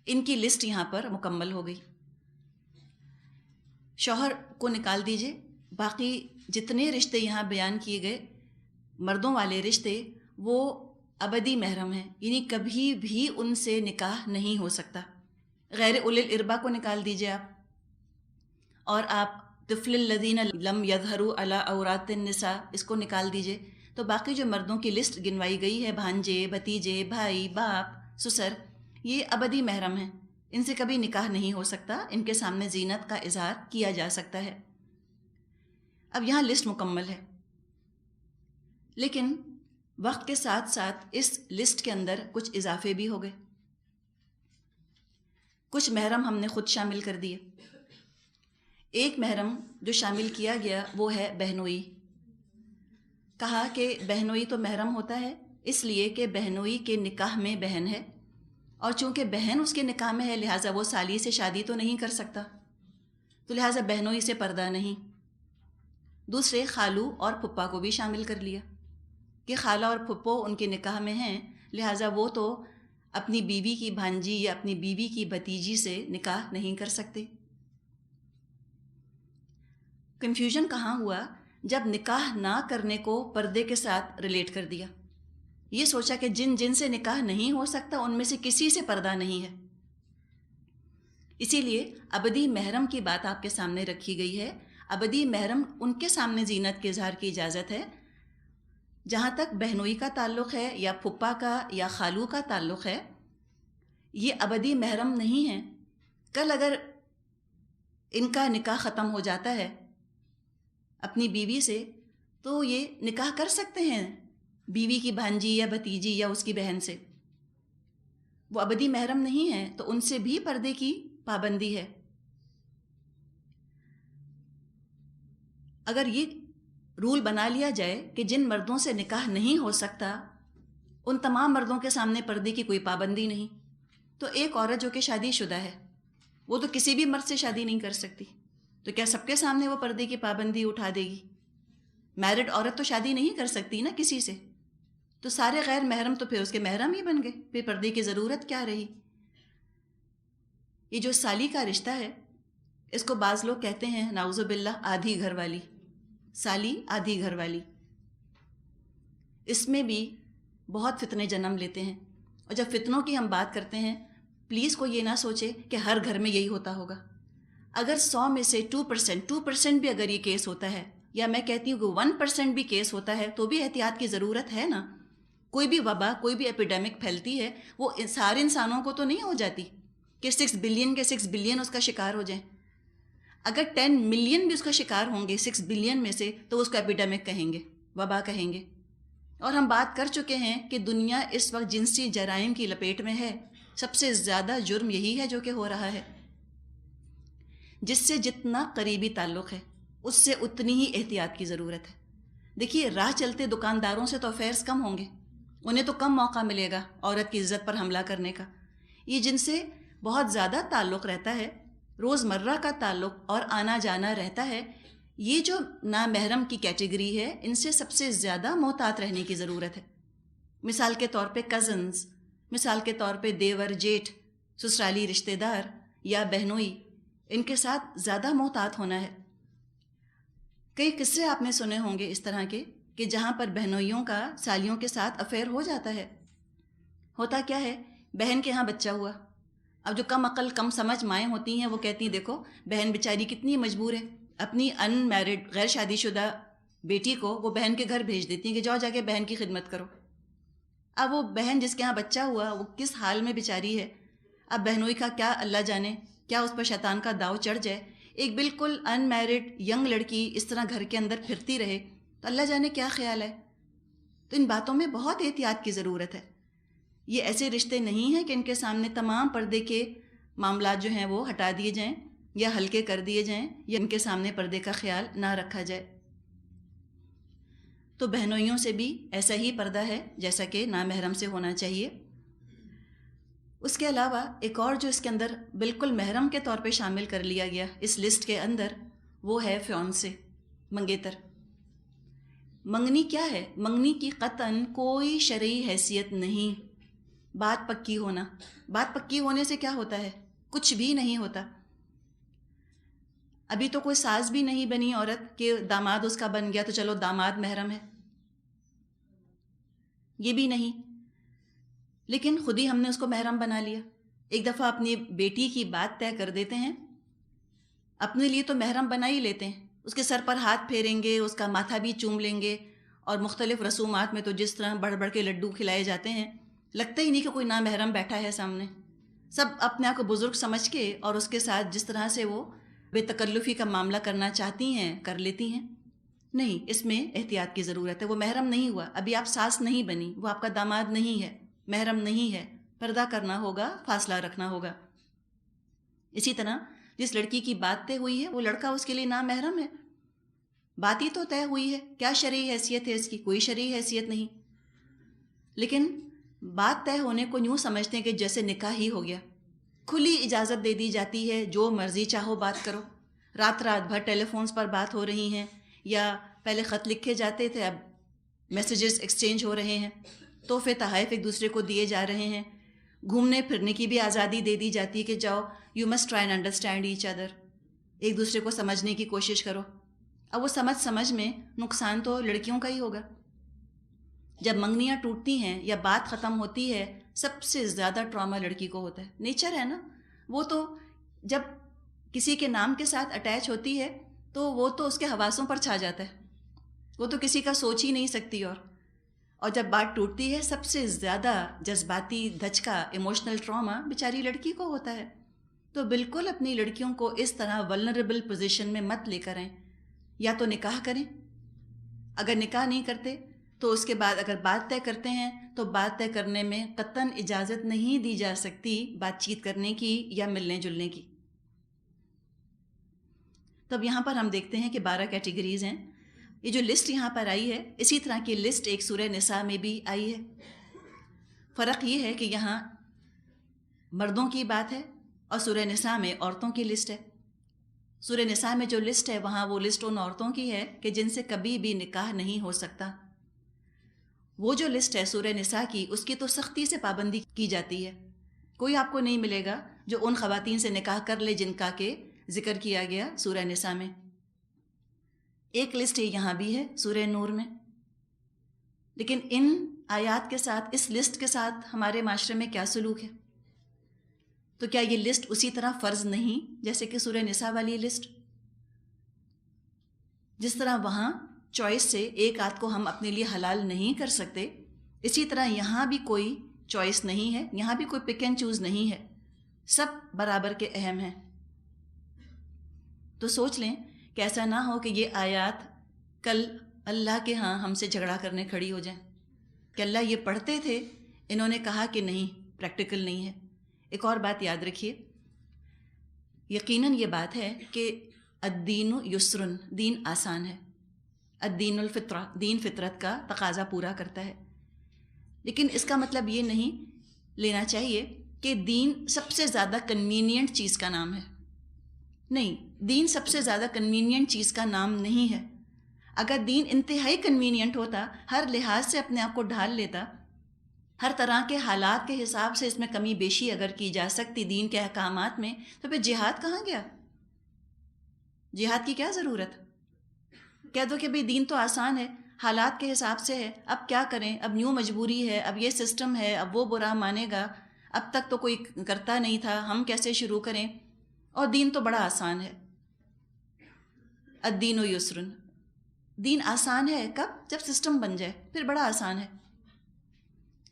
ان کی لسٹ یہاں پر مکمل ہو گئی. شوہر کو نکال دیجئے، باقی جتنے رشتے یہاں بیان کیے گئے مردوں والے رشتے وہ ابدی محرم ہیں، یعنی کبھی بھی ان سے نکاح نہیں ہو سکتا. غیر اولی الاربا کو نکال دیجئے آپ، اور آپ طفل الذین لم یظہروا علی عورات النساء اس کو نکال دیجئے. تو باقی جو مردوں کی لسٹ گنوائی گئی ہے، بھانجے، بھتیجے، بھائی، باپ، سسر، یہ ابدی محرم ہیں. ان سے کبھی نکاح نہیں ہو سکتا، ان کے سامنے زینت کا اظہار کیا جا سکتا ہے. اب یہاں لسٹ مکمل ہے، لیکن وقت کے ساتھ ساتھ اس لسٹ کے اندر کچھ اضافے بھی ہو گئے. کچھ محرم ہم نے خود شامل کر دیے. ایک محرم جو شامل کیا گیا وہ ہے بہنوئی. کہا کہ بہنوئی تو محرم ہوتا ہے اس لیے کہ بہنوئی کے نکاح میں بہن ہے، اور چونکہ بہن اس کے نکاح میں ہے لہٰذا وہ سالی سے شادی تو نہیں کر سکتا، تو لہٰذا بہنوئی سے پردہ نہیں. دوسرے خالو اور پھپھا کو بھی شامل کر لیا کہ خالہ اور پھپھو ان کے نکاح میں ہیں، لہٰذا وہ تو اپنی بیوی کی بھانجی یا اپنی بیوی کی بھتیجی سے نکاح نہیں کر سکتے. کنفیوژن کہاں ہوا؟ جب نکاح نہ کرنے کو پردے کے ساتھ ریلیٹ کر دیا. یہ سوچا کہ جن جن سے نکاح نہیں ہو سکتا ان میں سے کسی سے پردہ نہیں ہے. اسی لیے ابدی محرم کی بات آپ کے سامنے رکھی گئی ہے. ابدی محرم ان کے سامنے زینت کے اظہار کی اجازت ہے. جہاں تک بہنوئی کا تعلق ہے یا پھپھا کا یا خالو کا تعلق ہے، یہ ابدی محرم نہیں ہے. کل اگر ان کا نکاح ختم ہو جاتا ہے اپنی بیوی سے تو یہ نکاح کر سکتے ہیں بیوی کی بھانجی یا بھتیجی یا اس کی بہن سے. وہ ابدی محرم نہیں ہیں تو ان سے بھی پردے کی پابندی ہے. اگر یہ رول بنا لیا جائے کہ جن مردوں سے نکاح نہیں ہو سکتا ان تمام مردوں کے سامنے پردے کی کوئی پابندی نہیں، تو ایک عورت جو کہ شادی شدہ ہے وہ تو کسی بھی مرد سے شادی نہیں کر سکتی، تو کیا سب کے سامنے وہ پردے کی پابندی اٹھا دے گی؟ میرڈ عورت تو شادی نہیں کر سکتی نا کسی سے، تو سارے غیر محرم تو پھر اس کے محرم ہی بن گئے، پھر پردے کی ضرورت کیا رہی؟ یہ جو سالی کا رشتہ ہے اس کو بعض لوگ کہتے ہیں نعوذ باللہ آدھی گھر والی. سالی آدھی گھر والی. اس میں بھی بہت فتنے جنم لیتے ہیں. اور جب فتنوں کی ہم بات کرتے ہیں، پلیز کوئی یہ نہ سوچے کہ ہر گھر میں یہی ہوتا ہوگا. اگر 100 میں سے 2% بھی اگر یہ کیس ہوتا ہے، یا میں کہتی ہوں کہ 1% بھی کیس ہوتا ہے، تو بھی احتیاط کی ضرورت ہے نا. کوئی بھی وبا، کوئی بھی ایپیڈیمک پھیلتی ہے، وہ سارے انسانوں کو تو نہیں ہو جاتی کہ 6 بلین کے 6 بلین اس کا شکار ہو جائیں. اگر 10 ملین بھی اس کا شکار ہوں گے 6 بلین میں سے، تو اس کو ایپیڈیمک کہیں گے، وبا کہیں گے. اور ہم بات کر چکے ہیں کہ دنیا اس وقت جنسی جرائم کی لپیٹ میں ہے. سب سے زیادہ جرم یہی ہے جو کہ ہو رہا ہے. جس سے جتنا قریبی تعلق ہے، اس سے اتنی ہی احتیاط کی ضرورت ہے. دیکھیے، راہ چلتے دکانداروں سے تو افیئرس کم ہوں گے، انہیں تو کم موقع ملے گا عورت کی عزت پر حملہ کرنے کا. یہ جن سے بہت زیادہ تعلق رہتا ہے، روزمرہ کا تعلق اور آنا جانا رہتا ہے، یہ جو نامحرم کی کیٹیگری ہے، ان سے سب سے زیادہ محتاط رہنے کی ضرورت ہے. مثال کے طور پہ کزنز، مثال کے طور پہ دیور جیٹھ، سسرالی رشتہ دار یا بہنوئی، ان کے ساتھ زیادہ محتاط ہونا ہے. کئی قصے آپ نے سنے ہوں گے اس طرح کے کہ جہاں پر بہنوئیوں کا سالیوں کے ساتھ افیئر ہو جاتا ہے. ہوتا کیا ہے، بہن کے ہاں بچہ ہوا. اب جو کم عقل کم سمجھ مائیں ہوتی ہیں، وہ کہتی ہیں دیکھو بہن بیچاری کتنی مجبور ہے، اپنی ان میرڈ غیر شادی شدہ بیٹی کو وہ بہن کے گھر بھیج دیتی ہیں کہ جاؤ جا کے بہن کی خدمت کرو. اب وہ بہن جس کے ہاں بچہ ہوا، وہ کس حال میں بیچاری ہے. اب بہنوئی کا کیا اللہ جانے، کیا اس پر شیطان کا داؤ چڑھ جائے. ایک بالکل ان میرڈ ینگ لڑکی اس طرح گھر کے اندر پھرتی رہے تو اللہ جانے کیا خیال ہے. تو ان باتوں میں بہت احتیاط کی ضرورت ہے. یہ ایسے رشتے نہیں ہیں کہ ان کے سامنے تمام پردے کے معاملات جو ہیں وہ ہٹا دیے جائیں یا ہلکے کر دیے جائیں، یا ان کے سامنے پردے کا خیال نہ رکھا جائے. تو بہنوئیوں سے بھی ایسا ہی پردہ ہے جیسا کہ نامحرم سے ہونا چاہیے. اس کے علاوہ ایک اور جو اس کے اندر بالکل محرم کے طور پہ شامل کر لیا گیا اس لسٹ کے اندر، وہ ہے فیونسے، منگیتر. منگنی کیا ہے؟ منگنی کی قطعاً کوئی شرعی حیثیت نہیں. بات پکی ہونا، بات پکی ہونے سے کیا ہوتا ہے؟ کچھ بھی نہیں ہوتا. ابھی تو کوئی ساز بھی نہیں بنی عورت کہ داماد اس کا بن گیا تو چلو داماد محرم ہے، یہ بھی نہیں. لیکن خود ہی ہم نے اس کو محرم بنا لیا. ایک دفعہ اپنی بیٹی کی بات طے کر دیتے ہیں، اپنے لیے تو محرم بنا ہی لیتے ہیں. اس کے سر پر ہاتھ پھیریں گے، اس کا ماتھا بھی چوم لیں گے، اور مختلف رسومات میں تو جس طرح بڑھ بڑھ کے لڈو کھلائے جاتے ہیں، لگتا ہی نہیں کہ کوئی نامحرم بیٹھا ہے سامنے. سب اپنے آپ کو بزرگ سمجھ کے اور اس کے ساتھ جس طرح سے وہ بے تکلفی کا معاملہ کرنا چاہتی ہیں کر لیتی ہیں. نہیں، اس میں احتیاط کی ضرورت ہے. وہ محرم نہیں ہوا، ابھی آپ ساس نہیں بنی، وہ آپ کا داماد نہیں ہے، محرم نہیں ہے. پردہ کرنا ہوگا، فاصلہ رکھنا ہوگا. اسی طرح جس لڑکی کی بات طے ہوئی ہے، وہ لڑکا اس کے لیے نامحرم ہے. بات ہی تو طے ہوئی ہے، کیا شرعی حیثیت ہے اس کی؟ کوئی شرعی حیثیت نہیں. لیکن بات طے ہونے کو یوں سمجھتے ہیں کہ جیسے نکاح ہی ہو گیا، کھلی اجازت دے دی جاتی ہے، جو مرضی چاہو بات کرو. رات رات بھر ٹیلی فونز پر بات ہو رہی ہیں، یا پہلے خط لکھے جاتے تھے، اب میسیجز ایکسچینج ہو رہے ہیں، تحفے تحائف ایک دوسرے کو دیے جا رہے ہیں. گھومنے پھرنے کی بھی آزادی دے دی جاتی ہے کہ جاؤ، you must try and understand each other, ایک دوسرے کو سمجھنے کی کوشش کرو. اب وہ سمجھ میں نقصان تو لڑکیوں کا ہی ہوگا. جب منگنیاں ٹوٹتی ہیں یا بات ختم ہوتی ہے، سب سے زیادہ ٹراما لڑکی کو ہوتا ہے. نیچر ہے نا، وہ تو جب کسی کے نام کے ساتھ اٹیچ ہوتی ہے تو وہ تو اس کے حواسوں پر چھا جاتا ہے، وہ تو کسی کا سوچ ہی نہیں سکتی. اور جب بات ٹوٹتی ہے، سب سے زیادہ جذباتی دھچکا، ایموشنل ٹراما بیچاری لڑکی کو ہوتا ہے. تو بالکل اپنی لڑکیوں کو اس طرح ولنریبل پوزیشن میں مت لے کر آئیں. یا تو نکاح کریں، اگر نکاح نہیں کرتے تو اس کے بعد اگر بات طے کرتے ہیں تو بات طے کرنے میں قطعاً اجازت نہیں دی جا سکتی بات چیت کرنے کی یا ملنے جلنے کی. تب یہاں پر ہم دیکھتے ہیں کہ 12 کیٹیگریز ہیں. یہ جو لسٹ یہاں پر آئی ہے، اسی طرح کی لسٹ ایک سورہ نساء میں بھی آئی ہے. فرق یہ ہے کہ یہاں مردوں کی بات ہے اور سورہ نساء میں عورتوں کی لسٹ ہے. سورہ نساء میں جو لسٹ ہے، وہاں وہ لسٹ ان عورتوں کی ہے کہ جن سے کبھی بھی نکاح نہیں ہو سکتا. وہ جو لسٹ ہے سورہ نساء کی، اس کی تو سختی سے پابندی کی جاتی ہے. کوئی آپ کو نہیں ملے گا جو ان خواتین سے نکاح کر لے جن کا کہ ذکر کیا گیا سورہ نساء میں. ایک لسٹ یہاں بھی ہے سورہ نور میں. لیکن ان آیات کے ساتھ، اس لسٹ کے ساتھ ہمارے معاشرے میں کیا سلوک ہے؟ تو کیا یہ لسٹ اسی طرح فرض نہیں جیسے کہ سورہ نساء والی لسٹ؟ جس طرح وہاں چوائس سے ایک آیت کو ہم اپنے لیے حلال نہیں کر سکتے، اسی طرح یہاں بھی کوئی چوائس نہیں ہے، یہاں بھی کوئی پک اینڈ چوز نہیں ہے، سب برابر کے اہم ہیں۔ تو سوچ لیں کہ ایسا نہ ہو کہ یہ آیات کل اللہ کے ہاں ہم سے جھگڑا کرنے کھڑی ہو جائیں کہ اللہ یہ پڑھتے تھے، انہوں نے کہا کہ نہیں، پریکٹیکل نہیں ہے۔ ایک اور بات یاد رکھیے، یقیناً یہ بات ہے کہ الدین یسرن، دین آسان ہے، الدین الفطرہ، دین فطرت کا تقاضا پورا کرتا ہے، لیکن اس کا مطلب یہ نہیں لینا چاہیے کہ دین سب سے زیادہ کنوینینٹ چیز کا نام ہے۔ نہیں، دین سب سے زیادہ کنوینینٹ چیز کا نام نہیں ہے۔ اگر دین انتہائی کنوینینٹ ہوتا، ہر لحاظ سے اپنے آپ کو ڈھال لیتا، ہر طرح کے حالات کے حساب سے اس میں کمی بیشی اگر کی جا سکتی دین کے احکامات میں، تو پھر جہاد کہاں گیا؟ جہاد کی کیا ضرورت؟ کہہ دو کہ بھئی دین تو آسان ہے، حالات کے حساب سے ہے، اب کیا کریں، اب یوں مجبوری ہے، اب یہ سسٹم ہے، اب وہ برا مانے گا، اب تک تو کوئی کرتا نہیں تھا، ہم کیسے شروع کریں، اور دین تو بڑا آسان ہے۔ الدین یسرن، دین آسان ہے کب؟ جب سسٹم بن جائے، پھر بڑا آسان ہے۔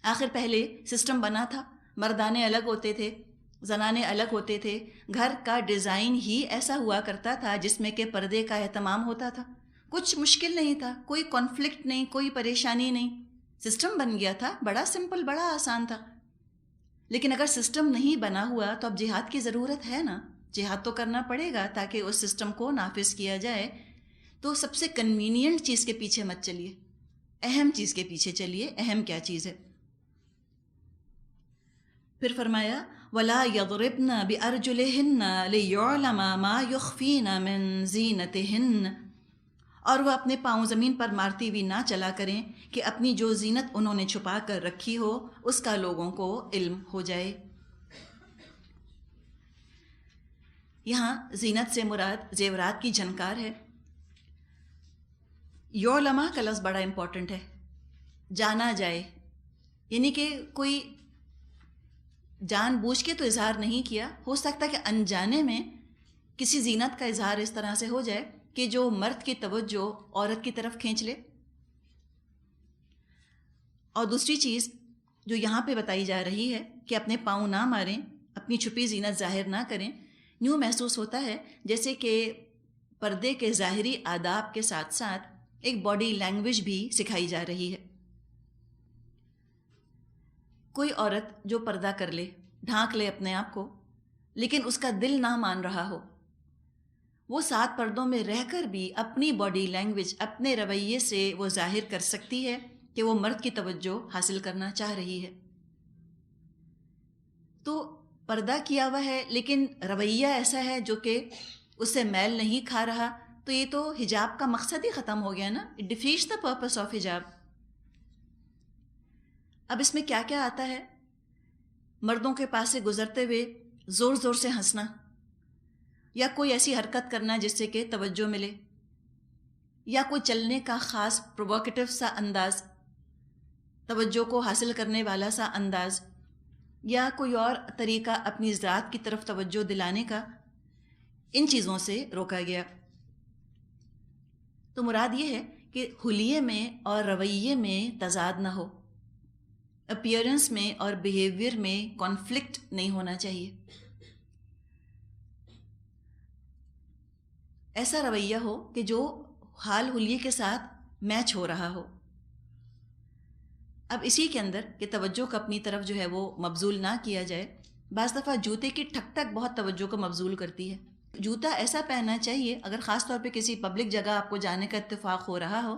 آخر پہلے سسٹم بنا تھا، مردانے الگ ہوتے تھے، زنانے الگ ہوتے تھے، گھر کا ڈیزائن ہی ایسا ہوا کرتا تھا جس میں کہ پردے کا اہتمام ہوتا تھا، کچھ مشکل نہیں تھا، کوئی کانفلکٹ نہیں، کوئی پریشانی نہیں، سسٹم بن گیا تھا، بڑا سمپل، بڑا آسان تھا۔ لیکن اگر سسٹم نہیں بنا ہوا تو اب جہاد کی ضرورت ہے نا، جہاد تو کرنا پڑے گا تاکہ اس سسٹم کو نافذ کیا جائے۔ تو سب سے کنوینینٹ چیز کے پیچھے مت چلیے، اہم چیز کے پیچھے چلیے۔ اہم کیا چیز ہے؟ پھر فرمایا وَلَا يَضْرِبْنَ بِأَرْجُلِهِنَّ لِيُعْلَمَ مَا يُخْفِينَ مِنْ زِينَتِهِنَّ، اور وہ اپنے پاؤں زمین پر مارتی ہوئی نہ چلا کریں کہ اپنی جو زینت انہوں نے چھپا کر رکھی ہو اس کا لوگوں کو علم ہو جائے۔ یہاں زینت سے مراد زیورات کی جھنکار ہے۔ یعلم کا لفظ بڑا امپورٹنٹ ہے، جانا جائے، یعنی کہ کوئی جان بوجھ کے تو اظہار نہیں کیا، ہو سکتا ہے کہ انجانے میں کسی زینت کا اظہار اس طرح سے ہو جائے کہ جو مرد کی توجہ عورت کی طرف کھینچ لے۔ اور دوسری چیز جو یہاں پہ بتائی جا رہی ہے کہ اپنے پاؤں نہ ماریں، اپنی چھپی زینت ظاہر نہ کریں، یوں محسوس ہوتا ہے جیسے کہ پردے کے ظاہری آداب کے ساتھ ساتھ ایک باڈی لینگویج بھی سکھائی جا رہی ہے۔ کوئی عورت جو پردہ کر لے، ڈھانک لے اپنے آپ کو، لیکن اس کا دل نہ مان رہا ہو، وہ 7 پردوں میں رہ کر بھی اپنی باڈی لینگویج، اپنے رویے سے وہ ظاہر کر سکتی ہے کہ وہ مرد کی توجہ حاصل کرنا چاہ رہی ہے۔ تو پردہ کیا ہوا ہے لیکن رویہ ایسا ہے جو کہ اس سے میل نہیں کھا رہا، تو یہ تو حجاب کا مقصد ہی ختم ہو گیا نا، it defeats the purpose of حجاب۔ اب اس میں کیا کیا آتا ہے؟ مردوں کے پاس سے گزرتے ہوئے زور زور سے ہنسنا، یا کوئی ایسی حرکت کرنا جس سے کہ توجہ ملے، یا کوئی چلنے کا خاص پرووکیٹو سا انداز، توجہ کو حاصل کرنے والا سا انداز، یا کوئی اور طریقہ اپنی ذات کی طرف توجہ دلانے کا، ان چیزوں سے روکا گیا۔ تو مراد یہ ہے کہ حلیے میں اور رویے میں تضاد نہ ہو، اپیئرنس میں اور بیہیویئر میں کانفلکٹ نہیں ہونا چاہیے، ایسا رویہ ہو کہ جو حال حلیے کے ساتھ میچ ہو رہا ہو۔ اب اسی کے اندر کہ توجہ کو اپنی طرف جو ہے وہ مبذول نہ کیا جائے، بعض دفعہ جوتے کی ٹھک ٹھک بہت توجہ کو مبذول کرتی ہے۔ جوتا ایسا پہننا چاہیے، اگر خاص طور پہ کسی پبلک جگہ آپ کو جانے کا اتفاق ہو رہا ہو،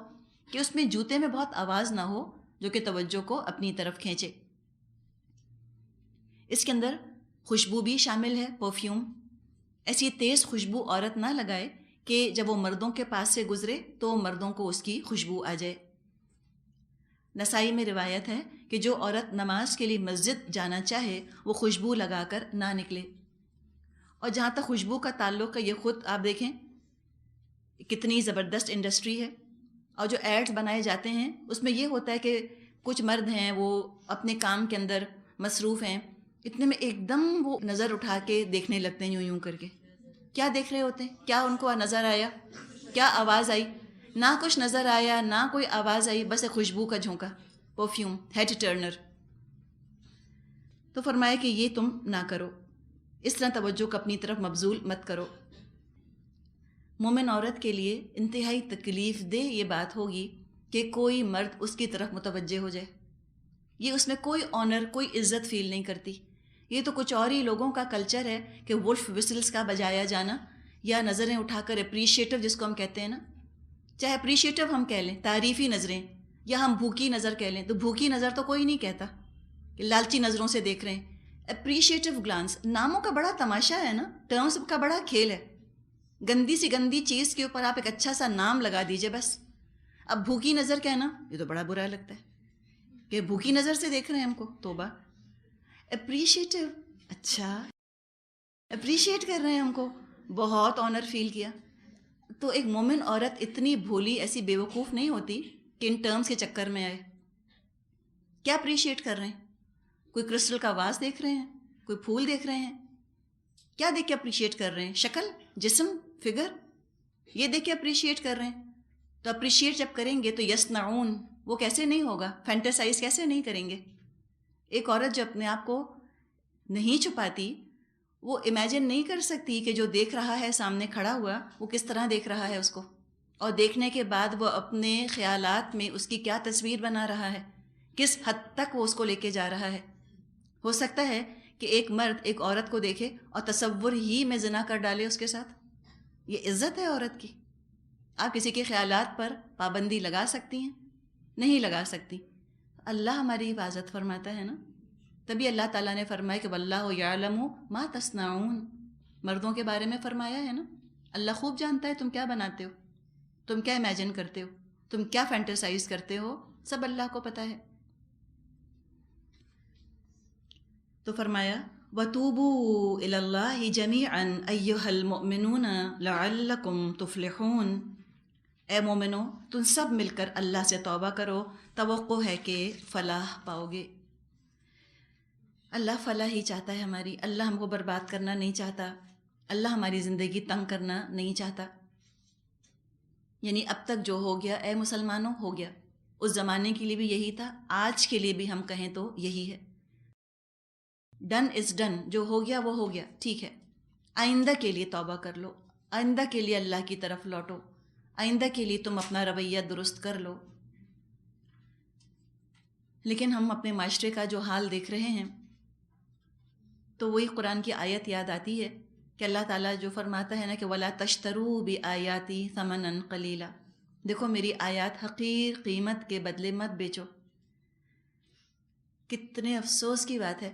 کہ اس میں جوتے میں بہت آواز نہ ہو جو کہ توجہ کو اپنی طرف کھینچے۔ اس کے اندر خوشبو بھی شامل ہے، پرفیوم۔ ایسی تیز خوشبو عورت نہ لگائے کہ جب وہ مردوں کے پاس سے گزرے تو مردوں کو اس کی خوشبو آ جائے۔ نسائی میں روایت ہے کہ جو عورت نماز کے لیے مسجد جانا چاہے وہ خوشبو لگا کر نہ نکلے۔ اور جہاں تک خوشبو کا تعلق ہے، یہ خود آپ دیکھیں کتنی زبردست انڈسٹری ہے، اور جو ایڈز بنائے جاتے ہیں اس میں یہ ہوتا ہے کہ کچھ مرد ہیں وہ اپنے کام کے اندر مصروف ہیں، اتنے میں ایک دم وہ نظر اٹھا کے دیکھنے لگتے ہیں یوں یوں کر کے. کیا دیکھ رہے ہوتے ہیں؟ کیا ان کو نظر آیا؟ کیا آواز آئی؟ نہ کچھ نظر آیا، نہ کوئی آواز آئی، بس ایک خوشبو کا جھونکا، پرفیوم، ہیڈ ٹرنر. تو فرمایا کہ یہ تم نہ کرو، اس طرح توجہ کو اپنی طرف مبذول مت کرو. مومن عورت کے لیے انتہائی تکلیف دہ یہ بات ہوگی کہ کوئی مرد اس کی طرف متوجہ ہو جائے. یہ اس میں کوئی آنر، کوئی عزت فیل نہیں کرتی. یہ تو کچھ اور ہی لوگوں کا کلچر ہے کہ ولف وسلز کا بجایا جانا یا نظریں اٹھا کر اپریشیٹو، جس کو ہم کہتے ہیں نا، چاہے اپریشیٹو ہم کہہ لیں، تعریفی نظریں، یا ہم بھوکی نظر کہہ لیں. تو بھوکی نظر تو کوئی نہیں کہتا کہ لالچی نظروں سے دیکھ رہے ہیں. اپریشیٹو گلانس، ناموں کا بڑا تماشا ہے نا، ٹرمز کا بڑا کھیل ہے. گندی سی گندی چیز کے اوپر آپ ایک اچھا سا نام لگا دیجئے بس. اب بھوکی نظر کہنا یہ تو بڑا برا لگتا ہے کہ بھوکی نظر سے دیکھ رہے ہیں ہم کو. توبہ. اپریشیٹو، اچھا اپریشیٹ کر رہے ہیں ہم کو، بہت آنر فیل کیا. تو ایک مومن عورت اتنی بھولی، ایسی بیوقوف نہیں ہوتی کہ ان ٹرمز کے چکر میں آئے. کیا اپریشیٹ کر رہے ہیں؟ کوئی کرسٹل کا واز دیکھ رہے ہیں؟ کوئی پھول دیکھ رہے ہیں؟ کیا دیکھ کے اپریشیٹ کر رہے ہیں؟ شکل، جسم، فگر، یہ دیکھ کے اپریشیٹ کر رہے ہیں. تو اپریشیٹ جب کریں گے تو یصنعون، وہ کیسے نہیں ہوگا؟ فینٹیسائز کیسے نہیں کریں گے؟ ایک عورت جو اپنے آپ کو نہیں چھپاتی، وہ امیجن نہیں کر سکتی کہ جو دیکھ رہا ہے سامنے کھڑا ہوا وہ کس طرح دیکھ رہا ہے اس کو، اور دیکھنے کے بعد وہ اپنے خیالات میں اس کی کیا تصویر بنا رہا ہے، کس حد تک وہ اس کو لے کے جا رہا ہے. ہو سکتا ہے کہ ایک مرد ایک عورت کو دیکھے اور تصور ہی میں زنا کر ڈالے اس کے ساتھ. یہ عزت ہے عورت کی. آپ کسی کے خیالات پر پابندی لگا سکتی ہیں؟ نہیں لگا سکتی. اللہ ہماری حفاظت فرماتا ہے نا. تبھی اللہ تعالیٰ نے فرمایا کہ واللہ یعلم ما تصنعون. مردوں کے بارے میں فرمایا ہے نا، اللہ خوب جانتا ہے تم کیا بناتے ہو، تم کیا امیجن کرتے ہو، تم کیا فینٹیسائز کرتے ہو، سب اللہ کو پتہ ہے. تو فرمایا وَتُوبُوا إِلَى اللَّهِ جَمِيعًا أَيُّهَا الْمُؤْمِنُونَ لَعَلَّكُمْ تُفْلِحُونَ. اے مومنو، تم سب مل کر اللہ سے توبہ کرو، توقع ہے کہ فلاح پاؤ گے. اللہ فلاح ہی چاہتا ہے ہماری. اللہ ہم کو برباد کرنا نہیں چاہتا. اللہ ہماری زندگی تنگ کرنا نہیں چاہتا. یعنی اب تک جو ہو گیا، اے مسلمانوں، ہو گیا. اس زمانے کے لیے بھی یہی تھا، آج کے لیے بھی ہم کہیں تو یہی ہے. ڈن از ڈن، جو ہو گیا وہ ہو گیا، ٹھیک ہے. آئندہ کے لیے توبہ کر لو، آئندہ کے لیے اللہ کی طرف لوٹو، آئندہ کے لیے تم اپنا رویہ درست کر لو. لیکن ہم اپنے معاشرے کا جو حال دیکھ رہے ہیں تو وہی قرآن کی آیت یاد آتی ہے کہ اللہ تعالیٰ جو فرماتا ہے نا کہ وَلَا تَشْتَرُوا بِآيَاتِي ثَمَنًا قَلِيلًا. دیکھو میری آیات حقیر قیمت کے بدلے مت بیچو. کتنے افسوس کی بات ہے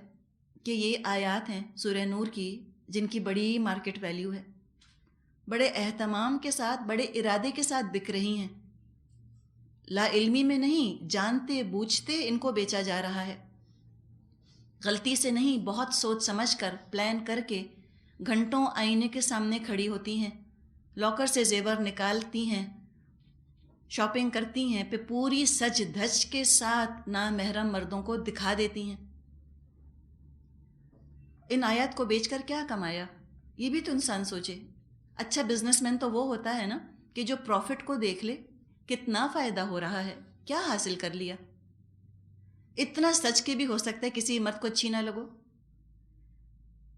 کہ یہ آیات ہیں سورہ نور کی جن کی بڑی مارکیٹ ویلیو ہے، بڑے اہتمام کے ساتھ، بڑے ارادے کے ساتھ بک رہی ہیں. لا علمی میں نہیں، جانتے بوجھتے ان کو بیچا جا رہا ہے. غلطی سے نہیں، بہت سوچ سمجھ کر، پلان کر کے گھنٹوں آئینے کے سامنے کھڑی ہوتی ہیں، لاکر سے زیور نکالتی ہیں، شاپنگ کرتی ہیں، پھر پوری سج دھج کے ساتھ نامحرم مردوں کو دکھا دیتی ہیں. ان آیات کو بیچ کر کیا کمایا؟ یہ بھی تو انسان سوچے. اچھا بزنس مین تو وہ ہوتا ہے نا کہ جو پروفٹ کو دیکھ لے، کتنا فائدہ ہو رہا ہے، کیا حاصل کر لیا. اتنا سچ کے بھی ہو سکتا ہے کسی مرد کو اچھی نہ لگو،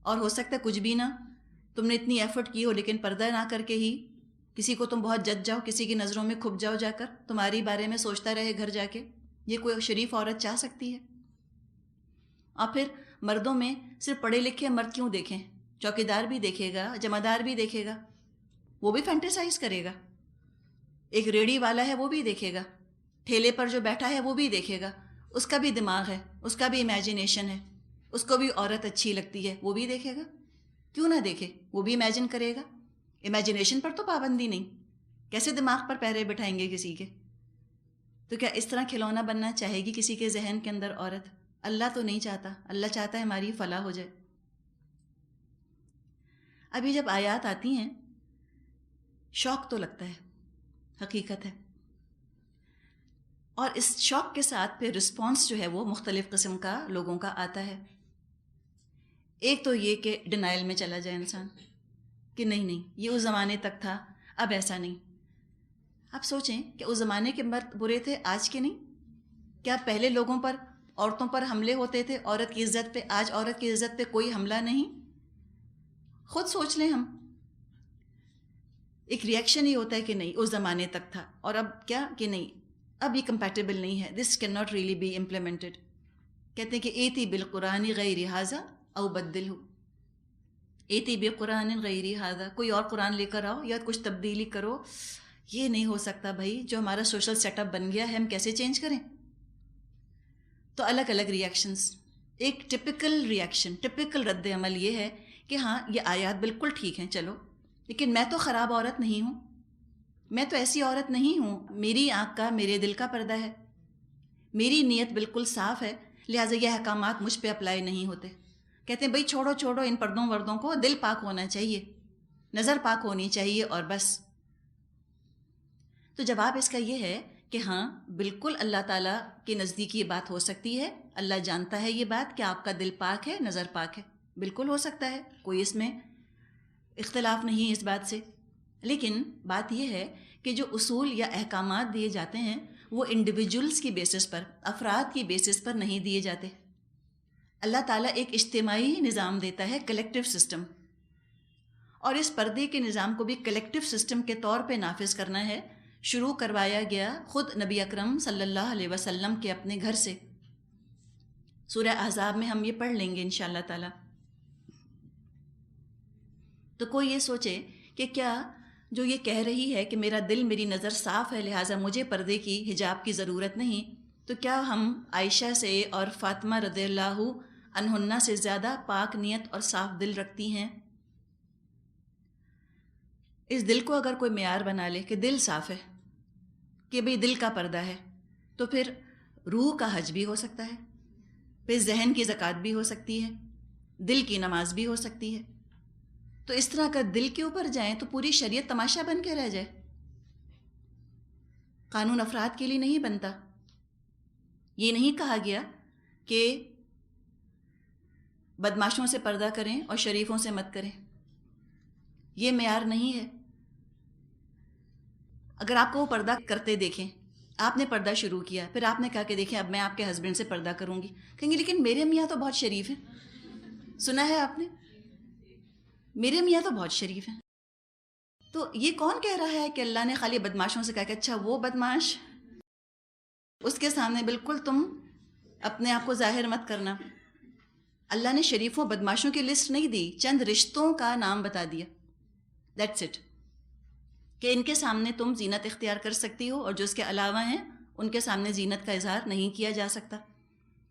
اور ہو سکتا ہے کچھ بھی نہ، تم نے اتنی ایفرٹ کی ہو لیکن پردہ نہ کر کے ہی کسی کو تم بہت جج جاؤ، کسی کی نظروں میں کھپ جاؤ، جا کر تمہاری بارے میں سوچتا رہے گھر جا کے. یہ کوئی شریف عورت چاہ سکتی ہے؟ اور پھر مردوں میں صرف پڑھے لکھے مرد کیوں دیکھیں، چوکیدار بھی دیکھے گا، جمعدار بھی دیکھے گا، وہ بھی فینٹیسائز کرے گا. ایک ریڑھی والا ہے وہ بھی دیکھے گا، ٹھیلے پر جو بیٹھا ہے وہ بھی دیکھے گا، اس کا بھی دماغ ہے، اس کا بھی امیجنیشن ہے، اس کو بھی عورت اچھی لگتی ہے، وہ بھی دیکھے گا. کیوں نہ دیکھے، وہ بھی امیجن کرے گا. امیجنیشن پر تو پابندی نہیں، کیسے دماغ پر پہرے بٹھائیں گے کسی کے؟ تو کیا اس طرح کھلونا بننا چاہے گی کسی کے ذہن کے اندر عورت؟ اللہ تو نہیں چاہتا. اللہ چاہتا ہے ہماری فلاح ہو جائے. ابھی جب آیات آتی ہیں شوق تو لگتا ہے، حقیقت ہے. اور اس شوق کے ساتھ پھر رسپانس جو ہے وہ مختلف قسم کا لوگوں کا آتا ہے. ایک تو یہ کہ ڈینائل میں چلا جائے انسان کہ نہیں یہ اس زمانے تک تھا، اب ایسا نہیں. آپ سوچیں کہ اس زمانے کے مرد برے تھے، آج کے نہیں؟ کیا پہلے لوگوں پر، عورتوں پر حملے ہوتے تھے عورت کی عزت پہ؟ آج عورت کی عزت پہ کوئی حملہ نہیں. خود سوچ لیں ہم. ایک ریئیکشن ہی ہوتا ہے کہ نہیں اس زمانے تک تھا، اور اب کیا کہ نہیں اب یہ کمپیٹیبل نہیں ہے، this can not really be implemented. کہتے ہیں کہ ایتی بالقرآن غیر ھذا او بدلہ، ایتی بقرآن غیر ھذا، کوئی اور قرآن لے کر آؤ یا کچھ تبدیلی کرو. یہ نہیں ہو سکتا بھائی، جو ہمارا سوشل سیٹ اپ بن گیا ہے ہم کیسے چینج کریں؟ تو الگ الگ ریئیکشنز. ایک ٹپیکل ریئیکشن، ٹپیکل رد عمل یہ ہے کہ ہاں یہ آیات بالکل ٹھیک ہیں چلو، لیکن میں تو خراب عورت نہیں ہوں، میں تو ایسی عورت نہیں ہوں، میری آنکھ کا میرے دل کا پردہ ہے، میری نیت بالکل صاف ہے، لہٰذا یہ احکامات مجھ پہ اپلائی نہیں ہوتے. کہتے ہیں بھائی چھوڑو ان پردوں وردوں کو، دل پاک ہونا چاہیے، نظر پاک ہونی چاہیے اور بس. تو جواب اس کا یہ ہے کہ ہاں بالکل اللہ تعالیٰ کے نزدیک یہ بات ہو سکتی ہے، اللہ جانتا ہے یہ بات کہ آپ کا دل پاک ہے، نظر پاک ہے، بالکل ہو سکتا ہے، کوئی اس میں اختلاف نہیں اس بات سے. لیکن بات یہ ہے کہ جو اصول یا احکامات دیے جاتے ہیں وہ انڈیویجولز کی بیسس پر، افراد کی بیسس پر نہیں دیے جاتے. اللہ تعالیٰ ایک اجتماعی نظام دیتا ہے، کلیکٹیو سسٹم، اور اس پردے کے نظام کو بھی کلیکٹیو سسٹم کے طور پہ نافذ کرنا ہے. شروع کروایا گیا خود نبی اکرم صلی اللہ علیہ وسلم کے اپنے گھر سے. سورہ احزاب میں ہم یہ پڑھ لیں گے انشاءاللہ تعالیٰ. تو کوئی یہ سوچے کہ کیا جو یہ کہہ رہی ہے کہ میرا دل میری نظر صاف ہے لہٰذا مجھے پردے کی، حجاب کی ضرورت نہیں، تو کیا ہم عائشہ سے اور فاطمہ رضی اللہ عنہن سے زیادہ پاک نیت اور صاف دل رکھتی ہیں؟ اس دل کو اگر کوئی معیار بنا لے کہ دل صاف ہے، کہ بھئی دل کا پردہ ہے، تو پھر روح کا حج بھی ہو سکتا ہے، پھر ذہن کی زکوٰۃ بھی ہو سکتی ہے، دل کی نماز بھی ہو سکتی ہے. تو اس طرح اگر دل کے اوپر جائیں تو پوری شریعت تماشا بن کے رہ جائے. قانون افراد کے لیے نہیں بنتا. یہ نہیں کہا گیا کہ بدماشوں سے پردہ کریں اور شریفوں سے مت کریں، یہ معیار نہیں ہے. اگر آپ کو وہ پردہ کرتے دیکھیں، آپ نے پردہ شروع کیا، پھر آپ نے کہا کہ دیکھیں اب میں آپ کے ہسبینڈ سے پردہ کروں گی، کہیں گے لیکن میرے میاں تو بہت شریف ہیں. سنا ہے آپ نے؟ میرے میاں تو بہت شریف ہیں. تو یہ کون کہہ رہا ہے کہ اللہ نے خالی بدماشوں سے کہا کہ اچھا وہ بدماش، اس کے سامنے بالکل تم اپنے آپ کو ظاہر مت کرنا. اللہ نے شریفوں بدماشوں کی لسٹ نہیں دی، چند رشتوں کا نام بتا دیا، دیٹس اٹ، کہ ان کے سامنے تم زینت اختیار کر سکتی ہو اور جو اس کے علاوہ ہیں ان کے سامنے زینت کا اظہار نہیں کیا جا سکتا.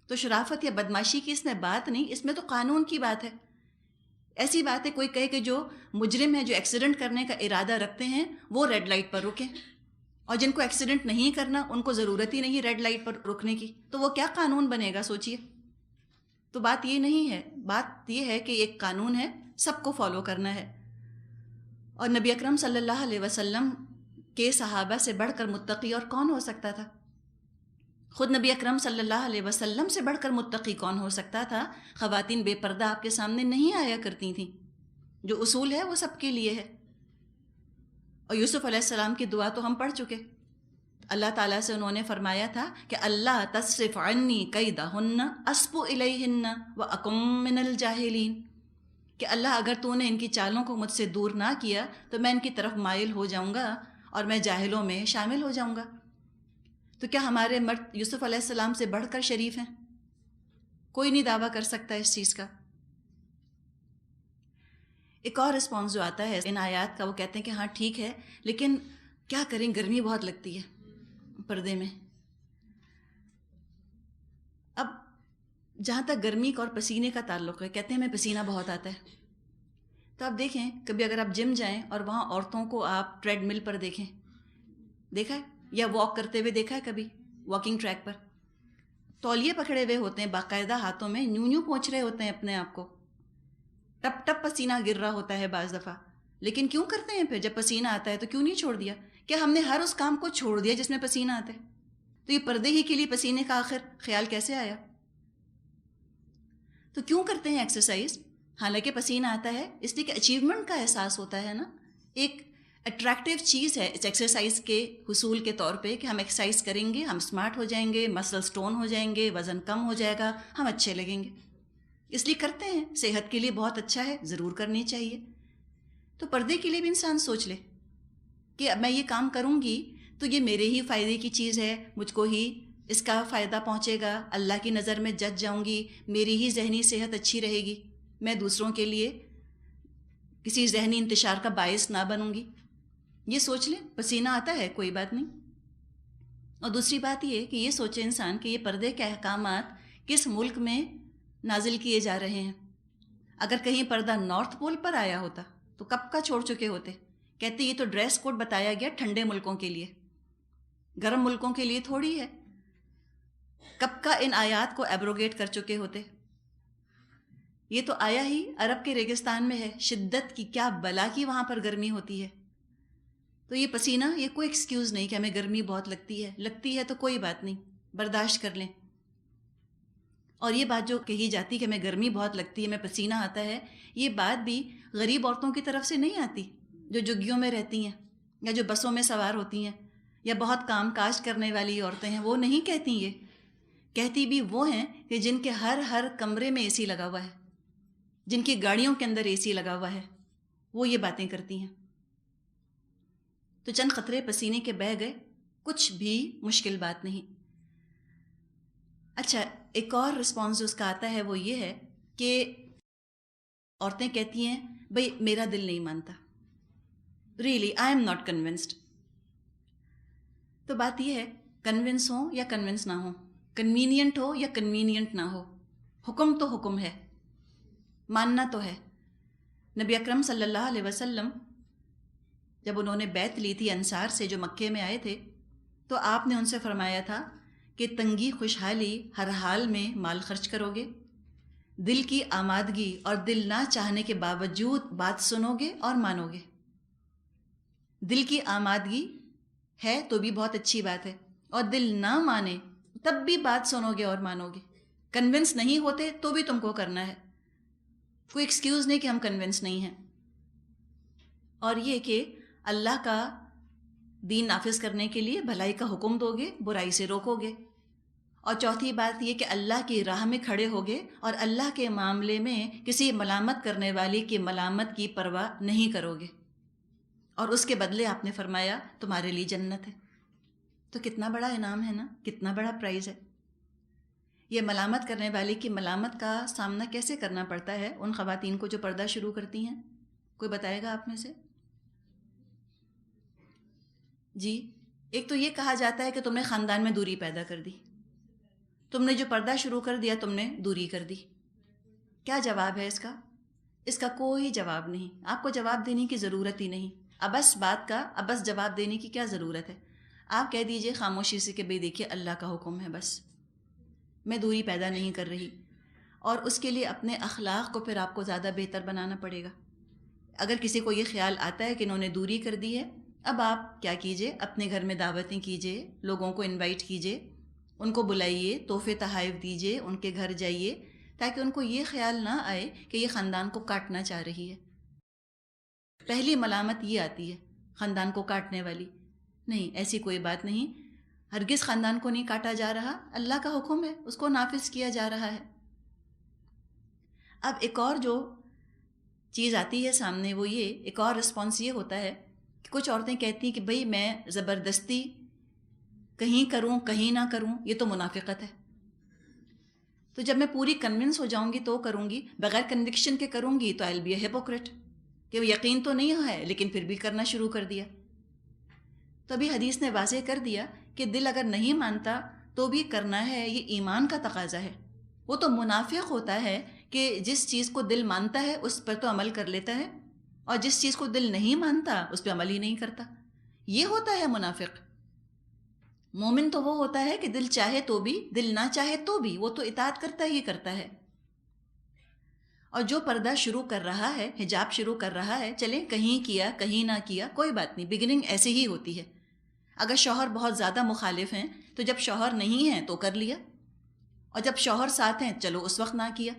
تو شرافت یا بدماشی کی اس میں بات نہیں، اس میں تو قانون کی بات ہے. ایسی بات ہے کوئی کہے کہ جو مجرم ہے، جو ایکسیڈنٹ کرنے کا ارادہ رکھتے ہیں وہ ریڈ لائٹ پر رکیں، اور جن کو ایکسیڈنٹ نہیں کرنا ان کو ضرورت ہی نہیں ریڈ لائٹ پر رکنے کی، تو وہ کیا قانون بنے گا سوچئے. تو بات یہ نہیں ہے، بات یہ ہے کہ ایک قانون ہے، سب کو فالو کرنا ہے. اور نبی اکرم صلی اللہ علیہ وسلم کے صحابہ سے بڑھ کر متقی اور کون ہو سکتا تھا؟ خود نبی اکرم صلی اللہ علیہ وسلم سے بڑھ کر متقی کون ہو سکتا تھا؟ خواتین بے پردہ آپ کے سامنے نہیں آیا کرتی تھیں. جو اصول ہے وہ سب کے لیے ہے. اور یوسف علیہ السلام کی دعا تو ہم پڑھ چکے. اللہ تعالیٰ سے انہوں نے فرمایا تھا کہ اللہ تصرف عنی کیدہن اصب الیہن واکم من الجاہلین، کہ اللہ اگر تو نے ان کی چالوں کو مجھ سے دور نہ کیا تو میں ان کی طرف مائل ہو جاؤں گا اور میں جاہلوں میں شامل ہو جاؤں گا. تو کیا ہمارے مرد یوسف علیہ السلام سے بڑھ کر شریف ہیں؟ کوئی نہیں دعویٰ کر سکتا اس چیز کا. ایک اور رسپانس جو آتا ہے ان آیات کا، وہ کہتے ہیں کہ ہاں ٹھیک ہے لیکن کیا کریں، گرمی بہت لگتی ہے پردے میں. اب جہاں تک گرمی کا اور پسینے کا تعلق ہے، کہتے ہیں ہمیں پسینہ بہت آتا ہے. تو آپ دیکھیں کبھی اگر آپ جم جائیں اور وہاں عورتوں کو آپ ٹریڈ مل پر دیکھیں، دیکھا ہے؟ یا واک کرتے ہوئے دیکھا ہے کبھی واکنگ ٹریک پر؟ تولیے پکڑے ہوئے ہوتے ہیں باقاعدہ ہاتھوں میں، یوں یوں پہنچ رہے ہوتے ہیں اپنے آپ کو، ٹپ ٹپ پسینہ گر رہا ہوتا ہے بعض دفعہ. لیکن کیوں کرتے ہیں پھر جب پسینہ آتا ہے تو کیوں نہیں چھوڑ دیا؟ کیا ہم نے ہر اس کام کو چھوڑ دیا جس میں پسینہ آتا ہے؟ تو یہ پردے ہی کے لیے پسینے کا آخر خیال کیسے آیا؟ تو کیوں کرتے ہیں ایکسرسائز؟ حالانکہ پسینہ آتا ہے اس لیے کہ اچیومنٹ کا احساس ہوتا ہے نا، ایک اٹریکٹیو چیز ہے اس ایکسرسائز کے حصول کے طور پہ کہ ہم ایکسرسائز کریں گے، ہم اسمارٹ ہو جائیں گے، مسل سٹون ہو جائیں گے، وزن کم ہو جائے گا، ہم اچھے لگیں گے، اس لیے کرتے ہیں. صحت کے لیے بہت اچھا ہے، ضرور کرنی چاہیے. تو پردے کے لیے بھی انسان سوچ لے کہ اب میں یہ کام کروں گی تو یہ میرے ہی فائدے کی چیز ہے، مجھ کو ہی اس کا فائدہ پہنچے گا، اللہ کی نظر میں جج جاؤں گی، میری ہی ذہنی صحت اچھی رہے گی، میں دوسروں کے لیے کسی ذہنی انتشار کا باعث نہ بنوں گی. یہ سوچ لیں. پسینہ آتا ہے کوئی بات نہیں. اور دوسری بات یہ کہ یہ سوچے انسان کہ یہ پردے کے احکامات کس ملک میں نازل کیے جا رہے ہیں. اگر کہیں پردہ نارتھ پول پر آیا ہوتا تو کب کا چھوڑ چکے ہوتے. کہتے یہ تو ڈریس کوڈ بتایا گیا ٹھنڈے ملکوں کے لیے، گرم ملکوں کے لیے تھوڑی ہے. کب کا ان آیات کو ایبروگیٹ کر چکے ہوتے. یہ تو آیا ہی عرب کے ریگستان میں ہے، شدت کی کیا بلا کی وہاں پر گرمی ہوتی ہے. تو یہ پسینہ یہ کوئی ایکسکیوز نہیں کہ ہمیں گرمی بہت لگتی ہے تو کوئی بات نہیں، برداشت کر لیں. اور یہ بات جو کہی جاتی کہ ہمیں گرمی بہت لگتی ہے، ہمیں پسینہ آتا ہے، یہ بات بھی غریب عورتوں کی طرف سے نہیں آتی جو جھگیوں میں رہتی ہیں یا جو بسوں میں سوار ہوتی ہیں یا بہت کام کاج کرنے والی عورتیں ہیں. وہ نہیں کہتی. یہ کہتی بھی وہ ہیں کہ جن کے ہر کمرے میں اے سی لگا ہوا ہے، جن کی گاڑیوں کے اندر اے سی لگا ہوا ہے، وہ یہ باتیں کرتی ہیں. تو چند قطرے پسینے کے بہہ گئے، کچھ بھی مشکل بات نہیں. اچھا، ایک اور رسپانس اس کا آتا ہے وہ یہ ہے کہ عورتیں کہتی ہیں بھئی میرا دل نہیں مانتا، really I am not convinced. تو بات یہ ہے کنونس ہو یا کنونس نہ ہو، کنوینئنٹ ہو یا کنوینئنٹ نہ ہو، حکم تو حکم ہے، ماننا تو ہے. نبی اکرم صلی اللہ علیہ وسلم جب انہوں نے بیعت لی تھی انصار سے جو مکے میں آئے تھے، تو آپ نے ان سے فرمایا تھا کہ تنگی خوشحالی ہر حال میں مال خرچ کرو گے، دل کی آمادگی اور دل نہ چاہنے کے باوجود بات سنو گے اور مانو گے. دل کی آمادگی ہے تو بھی بہت اچھی بات ہے، اور دل نہ مانے تب بھی بات سنو گے اور مانو گے. کنونس نہیں ہوتے تو بھی تم کو کرنا ہے، کوئی ایکسکیوز نہیں کہ ہم کنونس نہیں ہیں. اور یہ کہ اللہ کا دین نافذ کرنے کے لیے بھلائی کا حکم دو گے، برائی سے روکو گے. اور چوتھی بات یہ کہ اللہ کی راہ میں کھڑے ہوگے اور اللہ کے معاملے میں کسی ملامت کرنے والی کی ملامت کی پرواہ نہیں کرو گے، اور اس کے بدلے آپ نے فرمایا تمہارے لیے جنت ہے. تو کتنا بڑا انعام ہے نا، کتنا بڑا پرائز ہے. یہ ملامت کرنے والی کی ملامت کا سامنا کیسے کرنا پڑتا ہے ان خواتین کو جو پردہ شروع کرتی ہیں؟ کوئی بتائے گا آپ میں سے؟ جی، ایک تو یہ کہا جاتا ہے کہ تم نے خاندان میں دوری پیدا کر دی، تم نے جو پردہ شروع کر دیا تم نے دوری کر دی. کیا جواب ہے اس کا؟ اس کا کوئی جواب نہیں. آپ کو جواب دینے کی ضرورت ہی نہیں. ابس بات کا ابس جواب دینے کی کیا ضرورت ہے؟ آپ کہہ دیجئے خاموشی سے کہ بھئی دیکھیے اللہ کا حکم ہے، بس میں دوری پیدا نہیں کر رہی. اور اس کے لیے اپنے اخلاق کو پھر آپ کو زیادہ بہتر بنانا پڑے گا. اگر کسی کو یہ خیال آتا ہے کہ انہوں نے دوری کر دی ہے، اب آپ کیا کیجئے، اپنے گھر میں دعوتیں کیجئے، لوگوں کو انوائٹ کیجئے، ان کو بلائیے، تحفے تحائف دیجئے، ان کے گھر جائیے، تاکہ ان کو یہ خیال نہ آئے کہ یہ خاندان کو کاٹنا چاہ رہی ہے. پہلی ملامت یہ آتی ہے خاندان کو کاٹنے والی. نہیں، ایسی کوئی بات نہیں، ہرگز خاندان کو نہیں کاٹا جا رہا. اللہ کا حکم ہے، اس کو نافذ کیا جا رہا ہے. اب ایک اور جو چیز آتی ہے سامنے وہ یہ، ایک اور رسپانس یہ ہوتا ہے کہ کچھ عورتیں کہتی ہیں کہ بھئی میں زبردستی کہیں کروں کہیں نہ کروں، یہ تو منافقت ہے. تو جب میں پوری کنونس ہو جاؤں گی تو کروں گی، بغیر کنوکشن کے کروں گی تو آئی ول بی اے ہیپوکریٹ، کہ یقین تو نہیں ہے لیکن پھر بھی کرنا شروع کر دیا. تو ابھی حدیث نے واضح کر دیا کہ دل اگر نہیں مانتا تو بھی کرنا ہے، یہ ایمان کا تقاضا ہے. وہ تو منافق ہوتا ہے کہ جس چیز کو دل مانتا ہے اس پر تو عمل کر لیتا ہے، اور جس چیز کو دل نہیں مانتا اس پہ عمل ہی نہیں کرتا. یہ ہوتا ہے منافق. مومن تو وہ ہوتا ہے کہ دل چاہے تو بھی، دل نہ چاہے تو بھی وہ تو اطاعت کرتا ہی کرتا ہے. اور جو پردہ شروع کر رہا ہے، حجاب شروع کر رہا ہے، چلیں کہیں کیا کہیں نہ کیا کوئی بات نہیں، بگننگ ایسے ہی ہوتی ہے. اگر شوہر بہت زیادہ مخالف ہیں تو جب شوہر نہیں ہیں تو کر لیا، اور جب شوہر ساتھ ہیں چلو اس وقت نہ کیا.